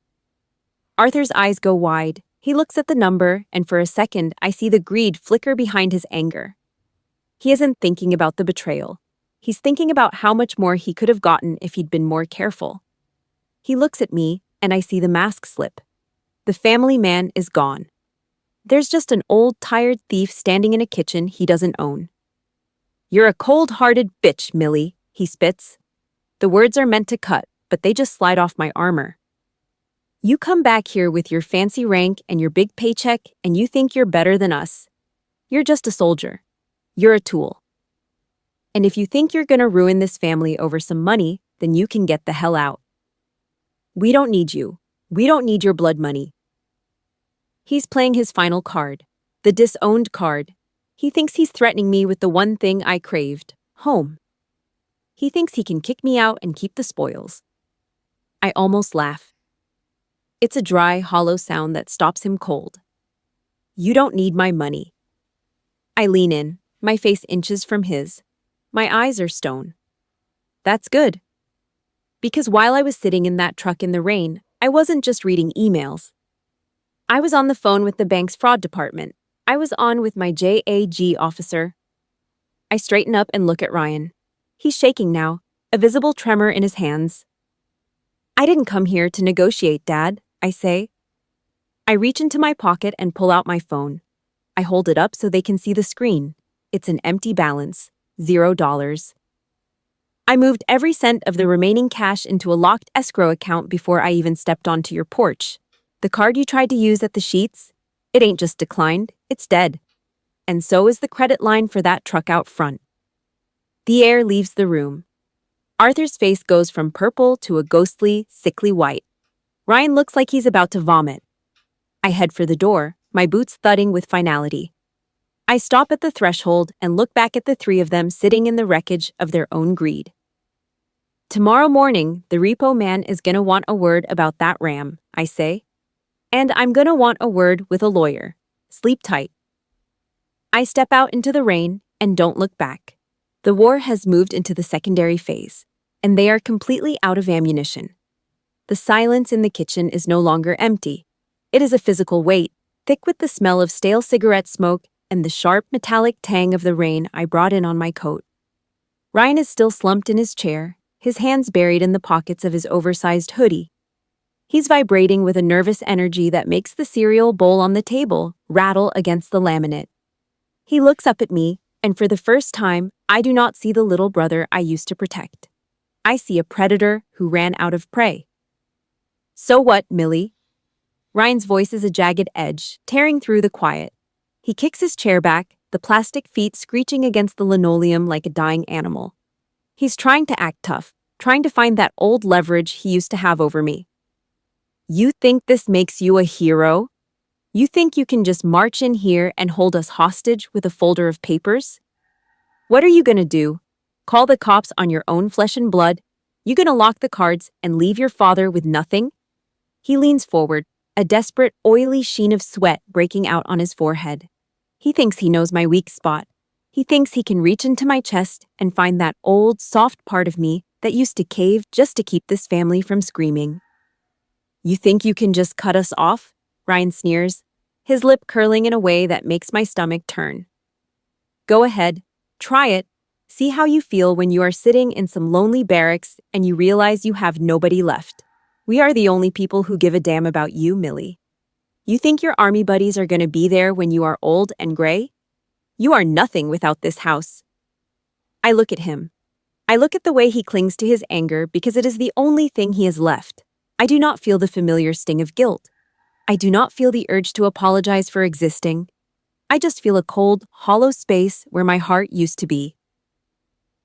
Arthur's eyes go wide. He looks at the number, and for a second, I see the greed flicker behind his anger. He isn't thinking about the betrayal. He's thinking about how much more he could have gotten if he'd been more careful. He looks at me, and I see the mask slip. The family man is gone. There's just an old, tired thief standing in a kitchen he doesn't own. You're a cold-hearted bitch, Millie, he spits. The words are meant to cut, but they just slide off my armor. You come back here with your fancy rank and your big paycheck, and you think you're better than us. You're just a soldier. You're a tool. And if you think you're gonna ruin this family over some money, then you can get the hell out. We don't need you. We don't need your blood money. He's playing his final card, the disowned card. He thinks he's threatening me with the one thing I craved, home. He thinks he can kick me out and keep the spoils. I almost laugh. It's a dry, hollow sound that stops him cold. You don't need my money. I lean in, my face inches from his. My eyes are stone. That's good. Because while I was sitting in that truck in the rain, I wasn't just reading emails. I was on the phone with the bank's fraud department. I was on with my JAG officer. I straighten up and look at Ryan. He's shaking now, a visible tremor in his hands. I didn't come here to negotiate, Dad, I say. I reach into my pocket and pull out my phone. I hold it up so they can see the screen. It's an empty balance, $0. I moved every cent of the remaining cash into a locked escrow account before I even stepped onto your porch. The card you tried to use at the Sheets, it ain't just declined, it's dead. And so is the credit line for that truck out front. The air leaves the room. Arthur's face goes from purple to a ghostly, sickly white. Ryan looks like he's about to vomit. I head for the door, my boots thudding with finality. I stop at the threshold and look back at the three of them sitting in the wreckage of their own greed. Tomorrow morning, the repo man is gonna want a word about that ram, I say. And I'm gonna want a word with a lawyer. Sleep tight. I step out into the rain and don't look back. The war has moved into the secondary phase, and they are completely out of ammunition. The silence in the kitchen is no longer empty. It is a physical weight, thick with the smell of stale cigarette smoke and the sharp metallic tang of the rain I brought in on my coat. Ryan is still slumped in his chair, his hands buried in the pockets of his oversized hoodie. He's vibrating with a nervous energy that makes the cereal bowl on the table rattle against the laminate. He looks up at me, and for the first time, I do not see the little brother I used to protect. I see a predator who ran out of prey. So what, Millie? Ryan's voice is a jagged edge, tearing through the quiet. He kicks his chair back, the plastic feet screeching against the linoleum like a dying animal. He's trying to act tough, trying to find that old leverage he used to have over me. You think this makes you a hero? You think you can just march in here and hold us hostage with a folder of papers? What are you gonna do? Call the cops on your own flesh and blood? You gonna lock the cards and leave your father with nothing? He leans forward, a desperate, oily sheen of sweat breaking out on his forehead. He thinks he knows my weak spot. He thinks he can reach into my chest and find that old, soft part of me that used to cave just to keep this family from screaming. You think you can just cut us off? Ryan sneers, his lip curling in a way that makes my stomach turn. Go ahead, try it. See how you feel when you are sitting in some lonely barracks and you realize you have nobody left. We are the only people who give a damn about you, Millie. You think your army buddies are going to be there when you are old and gray? You are nothing without this house. I look at him. I look at the way he clings to his anger because it is the only thing he has left. I do not feel the familiar sting of guilt. I do not feel the urge to apologize for existing. I just feel a cold, hollow space where my heart used to be.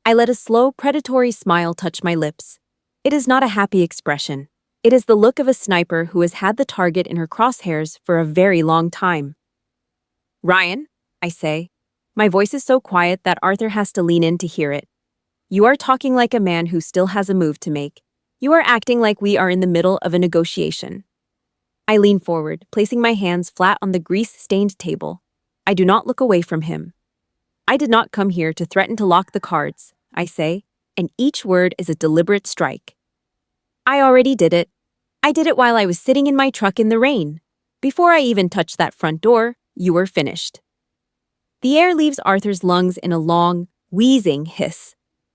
I let a slow, predatory smile touch my lips. It is not a happy expression. It is the look of a sniper who has had the target in her crosshairs for a very long time. Ryan, I say. My voice is so quiet that Arthur has to lean in to hear it. You are talking like a man who still has a move to make. You are acting like we are in the middle of a negotiation. I lean forward, placing my hands flat on the grease-stained table. I do not look away from him. I did not come here to threaten to lock the cards, I say, and each word is a deliberate strike. I already did it. I did it while I was sitting in my truck in the rain. Before I even touched that front door, you were finished. The air leaves Arthur's lungs in a long, wheezing hiss.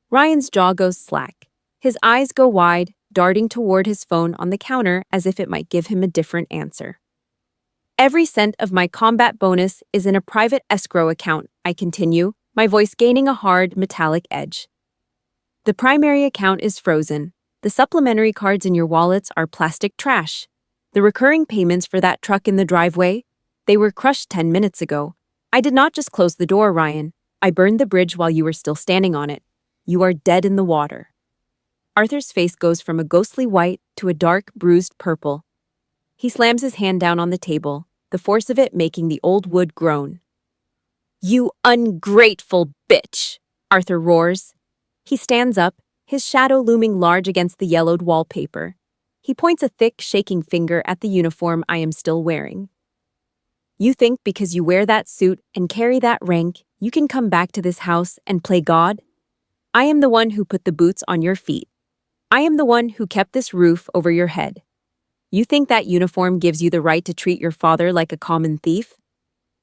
Ryan's jaw goes slack. His eyes go wide, darting toward his phone on the counter as if it might give him a different answer. Every cent of my combat bonus is in a private escrow account, I continue, my voice gaining a hard, metallic edge. The primary account is frozen. The supplementary cards in your wallets are plastic trash. The recurring payments for that truck in the driveway, they were crushed 10 minutes ago. I did not just close the door, Ryan. I burned the bridge while you were still standing on it. You are dead in the water. Arthur's face goes from a ghostly white to a dark, bruised purple. He slams his hand down on the table, the force of it making the old wood groan. You ungrateful bitch, Arthur roars. He stands up, his shadow looming large against the yellowed wallpaper. He points a thick, shaking finger at the uniform I am still wearing. You think because you wear that suit and carry that rank, you can come back to this house and play God? I am the one who put the boots on your feet. I am the one who kept this roof over your head. You think that uniform gives you the right to treat your father like a common thief?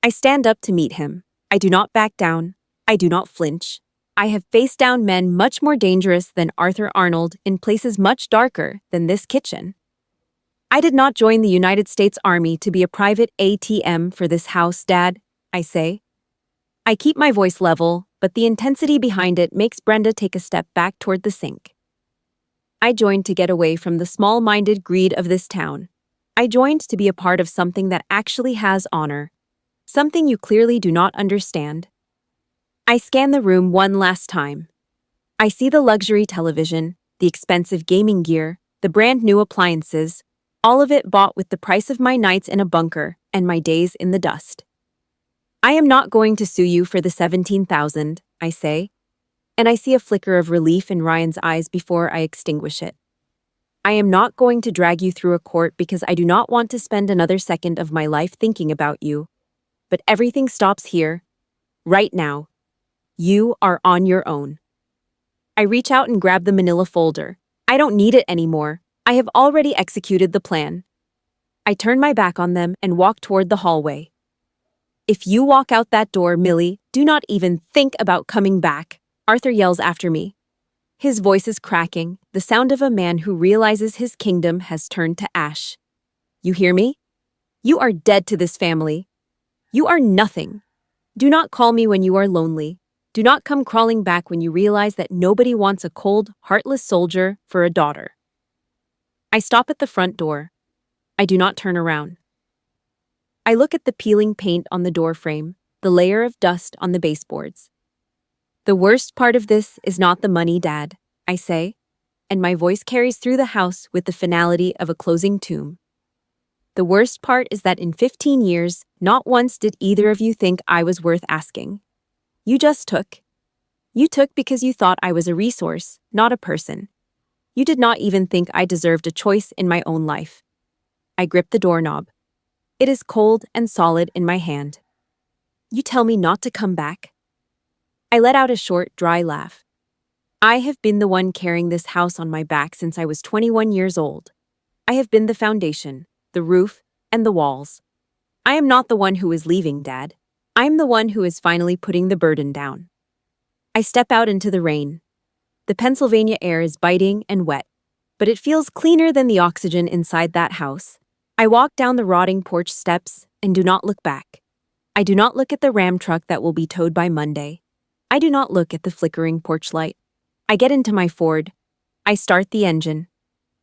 I stand up to meet him. I do not back down. I do not flinch. I have faced down men much more dangerous than Arthur Arnold in places much darker than this kitchen. I did not join the United States Army to be a private ATM for this house, Dad, I say. I keep my voice level, but the intensity behind it makes Brenda take a step back toward the sink. I joined to get away from the small-minded greed of this town. I joined to be a part of something that actually has honor. Something you clearly do not understand. I scan the room one last time. I see the luxury television, the expensive gaming gear, the brand new appliances, all of it bought with the price of my nights in a bunker and my days in the dust. I am not going to sue you for the $17,000, I say, and I see a flicker of relief in Ryan's eyes before I extinguish it. I am not going to drag you through a court because I do not want to spend another second of my life thinking about you. But everything stops here, right now. You are on your own. I reach out and grab the manila folder. I don't need it anymore. I have already executed the plan. I turn my back on them and walk toward the hallway. If you walk out that door, Millie, do not even think about coming back. Arthur yells after me. His voice is cracking, the sound of a man who realizes his kingdom has turned to ash. You hear me? You are dead to this family. You are nothing. Do not call me when you are lonely. Do not come crawling back when you realize that nobody wants a cold, heartless soldier for a daughter. I stop at the front door. I do not turn around. I look at the peeling paint on the door frame, the layer of dust on the baseboards. The worst part of this is not the money, Dad, I say, and my voice carries through the house with the finality of a closing tomb. The worst part is that in 15 years, not once did either of you think I was worth asking. You just took. You took because you thought I was a resource, not a person. You did not even think I deserved a choice in my own life. I grip the doorknob. It is cold and solid in my hand. You tell me not to come back? I let out a short, dry laugh. I have been the one carrying this house on my back since I was 21 years old. I have been the foundation, the roof, and the walls. I am not the one who is leaving, Dad. I am the one who is finally putting the burden down. I step out into the rain. The Pennsylvania air is biting and wet, but it feels cleaner than the oxygen inside that house. I walk down the rotting porch steps and do not look back. I do not look at the Ram truck that will be towed by Monday. I do not look at the flickering porch light. I get into my Ford. I start the engine.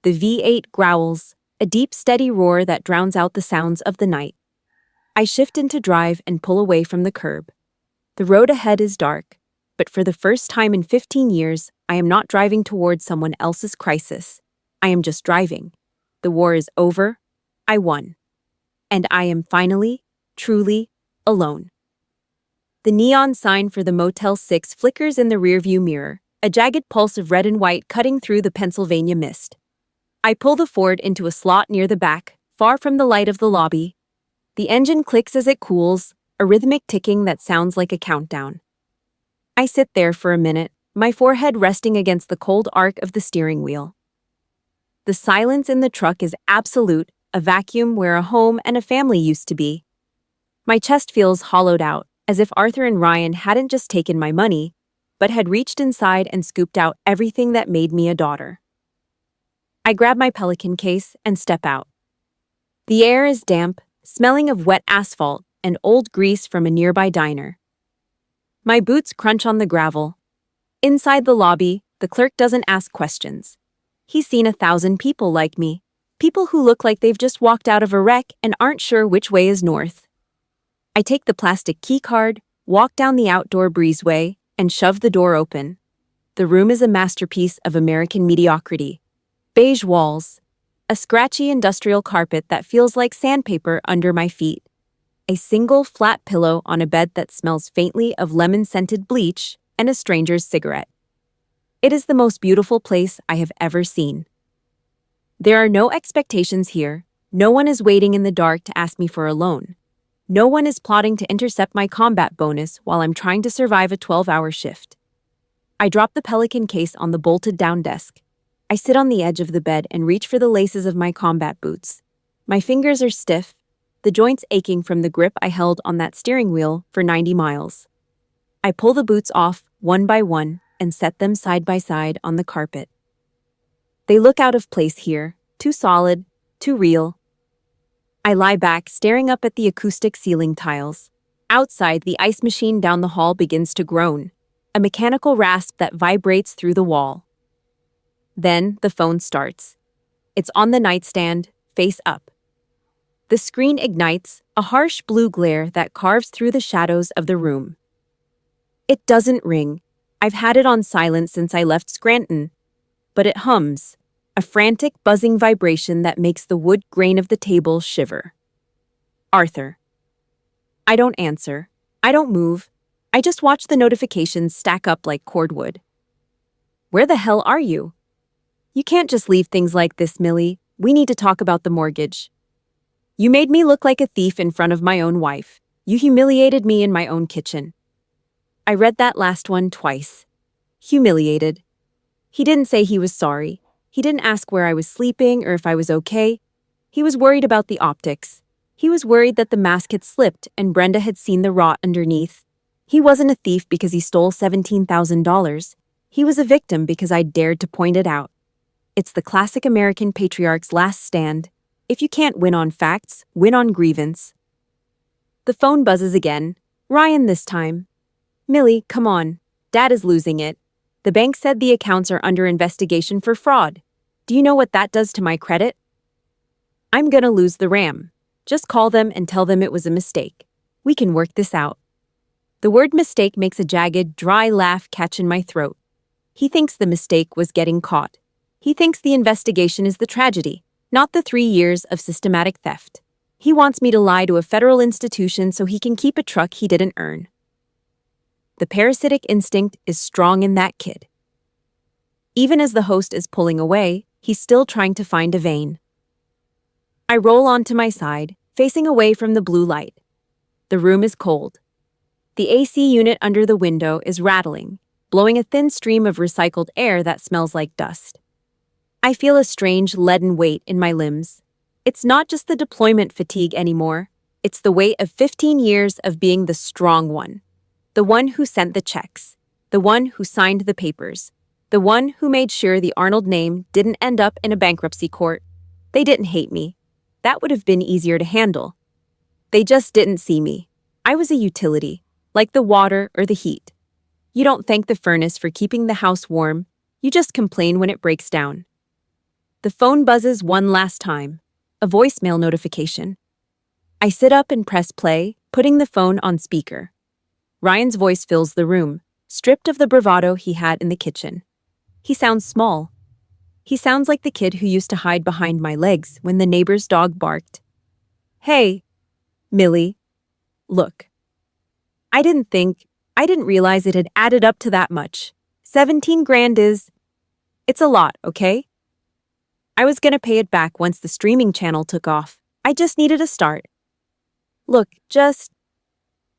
The V8 growls, a deep, steady roar that drowns out the sounds of the night. I shift into drive and pull away from the curb. The road ahead is dark, but for the first time in 15 years, I am not driving towards someone else's crisis. I am just driving. The war is over. I won. And I am finally, truly, alone. The neon sign for the Motel 6 flickers in the rearview mirror, a jagged pulse of red and white cutting through the Pennsylvania mist. I pull the Ford into a slot near the back, far from the light of the lobby. The engine clicks as it cools, a rhythmic ticking that sounds like a countdown. I sit there for a minute, my forehead resting against the cold arc of the steering wheel. The silence in the truck is absolute, a vacuum where a home and a family used to be. My chest feels hollowed out, as if Arthur and Ryan hadn't just taken my money, but had reached inside and scooped out everything that made me a daughter. I grab my Pelican case and step out. The air is damp, smelling of wet asphalt and old grease from a nearby diner. My boots crunch on the gravel. Inside the lobby, the clerk doesn't ask questions. He's seen 1,000 people like me, people who look like they've just walked out of a wreck and aren't sure which way is north. I take the plastic key card, walk down the outdoor breezeway, and shove the door open. The room is a masterpiece of American mediocrity. Beige walls, a scratchy industrial carpet that feels like sandpaper under my feet, a single flat pillow on a bed that smells faintly of lemon-scented bleach, and a stranger's cigarette. It is the most beautiful place I have ever seen. There are no expectations here. No one is waiting in the dark to ask me for a loan. No one is plotting to intercept my combat bonus while I'm trying to survive a 12-hour shift. I drop the Pelican case on the bolted-down desk. I sit on the edge of the bed and reach for the laces of my combat boots. My fingers are stiff, the joints aching from the grip I held on that steering wheel for 90 miles. I pull the boots off, one by one, and set them side by side on the carpet. They look out of place here, too solid, too real. I lie back, staring up at the acoustic ceiling tiles. Outside, the ice machine down the hall begins to groan, a mechanical rasp that vibrates through the wall. Then the phone starts. It's on the nightstand, face up. The screen ignites, a harsh blue glare that carves through the shadows of the room. It doesn't ring. I've had it on silent since I left Scranton. But it hums, a frantic, buzzing vibration that makes the wood grain of the table shiver. Arthur. I don't answer. I don't move. I just watch the notifications stack up like cordwood. Where the hell are you? You can't just leave things like this, Millie. We need to talk about the mortgage. You made me look like a thief in front of my own wife. You humiliated me in my own kitchen. I read that last one twice. Humiliated. He didn't say he was sorry. He didn't ask where I was sleeping or if I was okay. He was worried about the optics. He was worried that the mask had slipped and Brenda had seen the rot underneath. He wasn't a thief because he stole $17,000. He was a victim because I dared to point it out. It's the classic American patriarch's last stand. If you can't win on facts, win on grievance. The phone buzzes again. Ryan this time. Millie, come on. Dad is losing it. The bank said the accounts are under investigation for fraud. Do you know what that does to my credit? I'm gonna lose the RAM. Just call them and tell them it was a mistake. We can work this out. The word mistake makes a jagged, dry laugh catch in my throat. He thinks the mistake was getting caught. He thinks the investigation is the tragedy, not the 3 years of systematic theft. He wants me to lie to a federal institution so he can keep a truck he didn't earn. The parasitic instinct is strong in that kid. Even as the host is pulling away, he's still trying to find a vein. I roll onto my side, facing away from the blue light. The room is cold. The AC unit under the window is rattling, blowing a thin stream of recycled air that smells like dust. I feel a strange leaden weight in my limbs. It's not just the deployment fatigue anymore. It's the weight of 15 years of being the strong one. The one who sent the checks. The one who signed the papers. The one who made sure the Arnold name didn't end up in a bankruptcy court. They didn't hate me. That would have been easier to handle. They just didn't see me. I was a utility, like the water or the heat. You don't thank the furnace for keeping the house warm. You just complain when it breaks down. The phone buzzes one last time. A voicemail notification. I sit up and press play, putting the phone on speaker. Ryan's voice fills the room, stripped of the bravado he had in the kitchen. He sounds small. He sounds like the kid who used to hide behind my legs when the neighbor's dog barked. Hey, Millie. Look. I didn't realize it had added up to that much. 17 grand it's a lot, okay? I was gonna pay it back once the streaming channel took off. I just needed a start. Look, just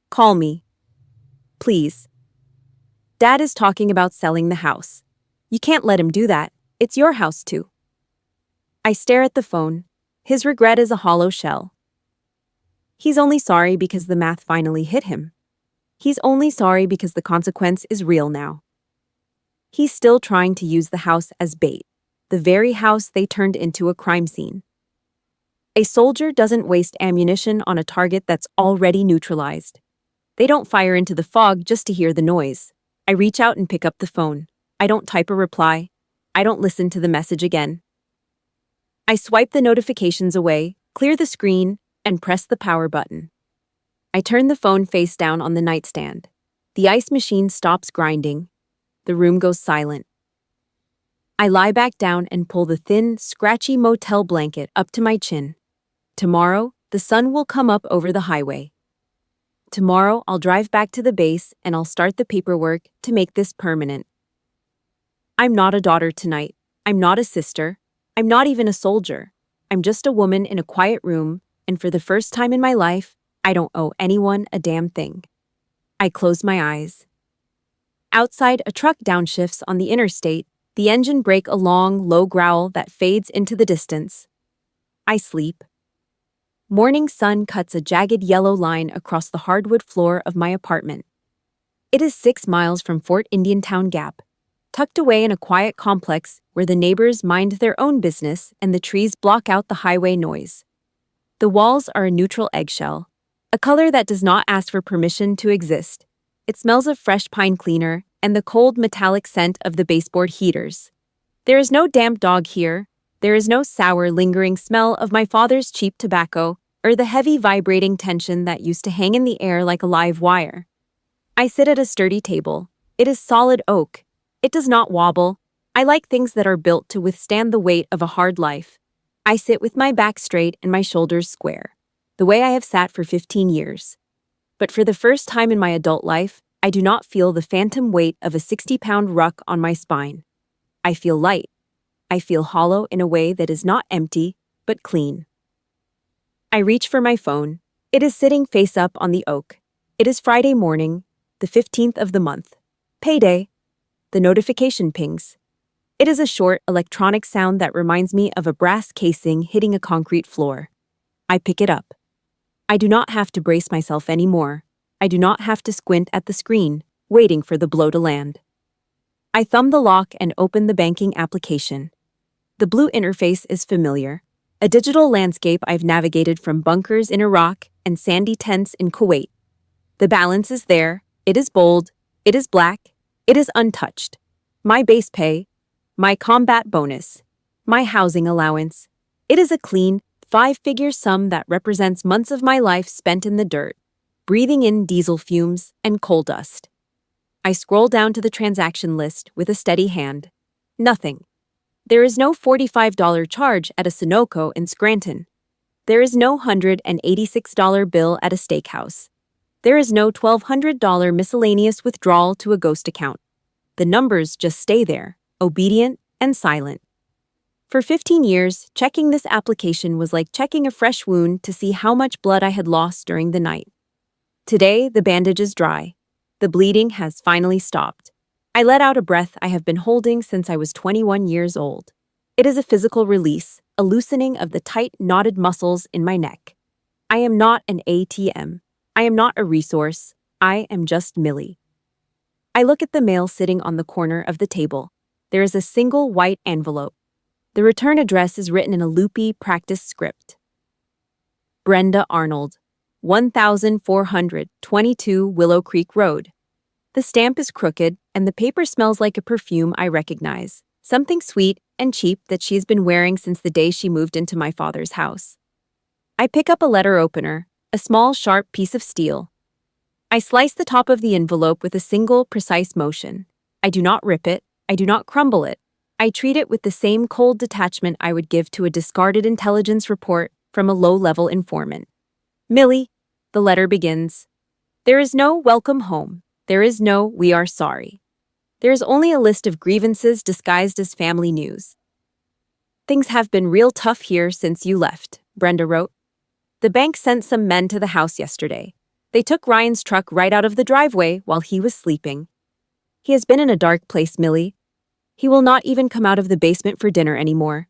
call me. Please. Dad is talking about selling the house. You can't let him do that. It's your house too. I stare at the phone. His regret is a hollow shell. He's only sorry because the math finally hit him. He's only sorry because the consequence is real now. He's still trying to use the house as bait, the very house they turned into a crime scene. A soldier doesn't waste ammunition on a target that's already neutralized. They don't fire into the fog just to hear the noise. I reach out and pick up the phone. I don't type a reply. I don't listen to the message again. I swipe the notifications away, clear the screen, and press the power button. I turn the phone face down on the nightstand. The ice machine stops grinding. The room goes silent. I lie back down and pull the thin, scratchy motel blanket up to my chin. Tomorrow, the sun will come up over the highway. Tomorrow, I'll drive back to the base and I'll start the paperwork to make this permanent. I'm not a daughter tonight. I'm not a sister. I'm not even a soldier. I'm just a woman in a quiet room, and for the first time in my life, I don't owe anyone a damn thing. I close my eyes. Outside, a truck downshifts on the interstate, the engine brake a long, low growl that fades into the distance. I sleep. Morning sun cuts a jagged yellow line across the hardwood floor of my apartment. It is 6 miles from Fort Indiantown Gap, tucked away in a quiet complex where the neighbors mind their own business and the trees block out the highway noise. The walls are a neutral eggshell, a color that does not ask for permission to exist. It smells of fresh pine cleaner and the cold metallic scent of the baseboard heaters. There is no damp dog here. There is no sour, lingering smell of my father's cheap tobacco or the heavy, vibrating tension that used to hang in the air like a live wire. I sit at a sturdy table. It is solid oak. It does not wobble. I like things that are built to withstand the weight of a hard life. I sit with my back straight and my shoulders square, the way I have sat for 15 years. But for the first time in my adult life, I do not feel the phantom weight of a 60-pound ruck on my spine. I feel light. I feel hollow in a way that is not empty, but clean. I reach for my phone. It is sitting face up on the oak. It is Friday morning, the 15th of the month. Payday. The notification pings. It is a short, electronic sound that reminds me of a brass casing hitting a concrete floor. I pick it up. I do not have to brace myself anymore. I do not have to squint at the screen, waiting for the blow to land. I thumb the lock and open the banking application. The blue interface is familiar, a digital landscape I've navigated from bunkers in Iraq and sandy tents in Kuwait. The balance is there, it is bold, it is black, it is untouched. My base pay, my combat bonus, my housing allowance. It is a clean, five-figure sum that represents months of my life spent in the dirt, breathing in diesel fumes and coal dust. I scroll down to the transaction list with a steady hand. Nothing. There is no $45 charge at a Sunoco in Scranton. There is no $186 bill at a steakhouse. There is no $1,200 miscellaneous withdrawal to a ghost account. The numbers just stay there, obedient and silent. For 15 years, checking this application was like checking a fresh wound to see how much blood I had lost during the night. Today, the bandage is dry. The bleeding has finally stopped. I let out a breath I have been holding since I was 21 years old. It is a physical release, a loosening of the tight, knotted muscles in my neck. I am not an ATM. I am not a resource. I am just Millie. I look at the mail sitting on the corner of the table. There is a single white envelope. The return address is written in a loopy practice script. Brenda Arnold, 1422 Willow Creek Road. The stamp is crooked, and the paper smells like a perfume I recognize, something sweet and cheap that she's been wearing since the day she moved into my father's house. I pick up a letter opener, a small, sharp piece of steel. I slice the top of the envelope with a single, precise motion. I do not rip it. I do not crumble it. I treat it with the same cold detachment I would give to a discarded intelligence report from a low-level informant. Millie, the letter begins. There is no welcome home. There is no we are sorry. There is only a list of grievances disguised as family news. Things have been real tough here since you left, Brenda wrote. The bank sent some men to the house yesterday. They took Ryan's truck right out of the driveway while he was sleeping. He has been in a dark place, Millie. He will not even come out of the basement for dinner anymore.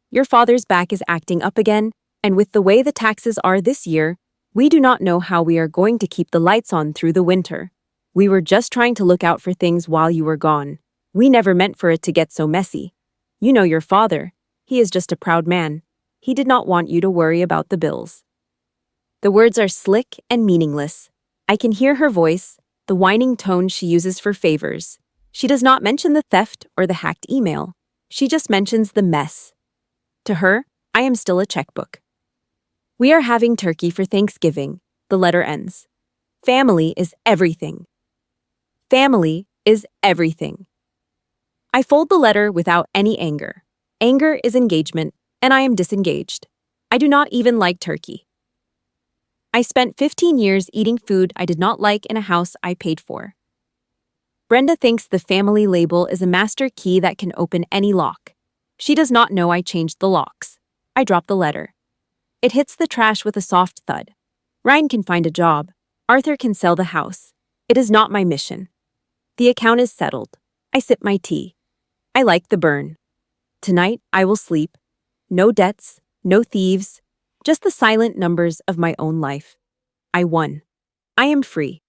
Your father's back is acting up again, and with the way the taxes are this year, we do not know how we are going to keep the lights on through the winter. We were just trying to look out for things while you were gone. We never meant for it to get so messy. You know your father. He is just a proud man. He did not want you to worry about the bills. The words are slick and meaningless. I can hear her voice, the whining tone she uses for favors. She does not mention the theft or the hacked email. She just mentions the mess. To her, I am still a checkbook. We are having turkey for Thanksgiving, the letter ends. Family is everything. Family is everything. I fold the letter without any anger. Anger is engagement, and I am disengaged. I do not even like turkey. I spent 15 years eating food I did not like in a house I paid for. Brenda thinks the family label is a master key that can open any lock. She does not know I changed the locks. I drop the letter. It hits the trash with a soft thud. Ryan can find a job. Arthur can sell the house. It is not my mission. The account is settled. I sip my tea. I like the burn. Tonight, I will sleep. No debts, no thieves, just the silent numbers of my own life. I won. I am free.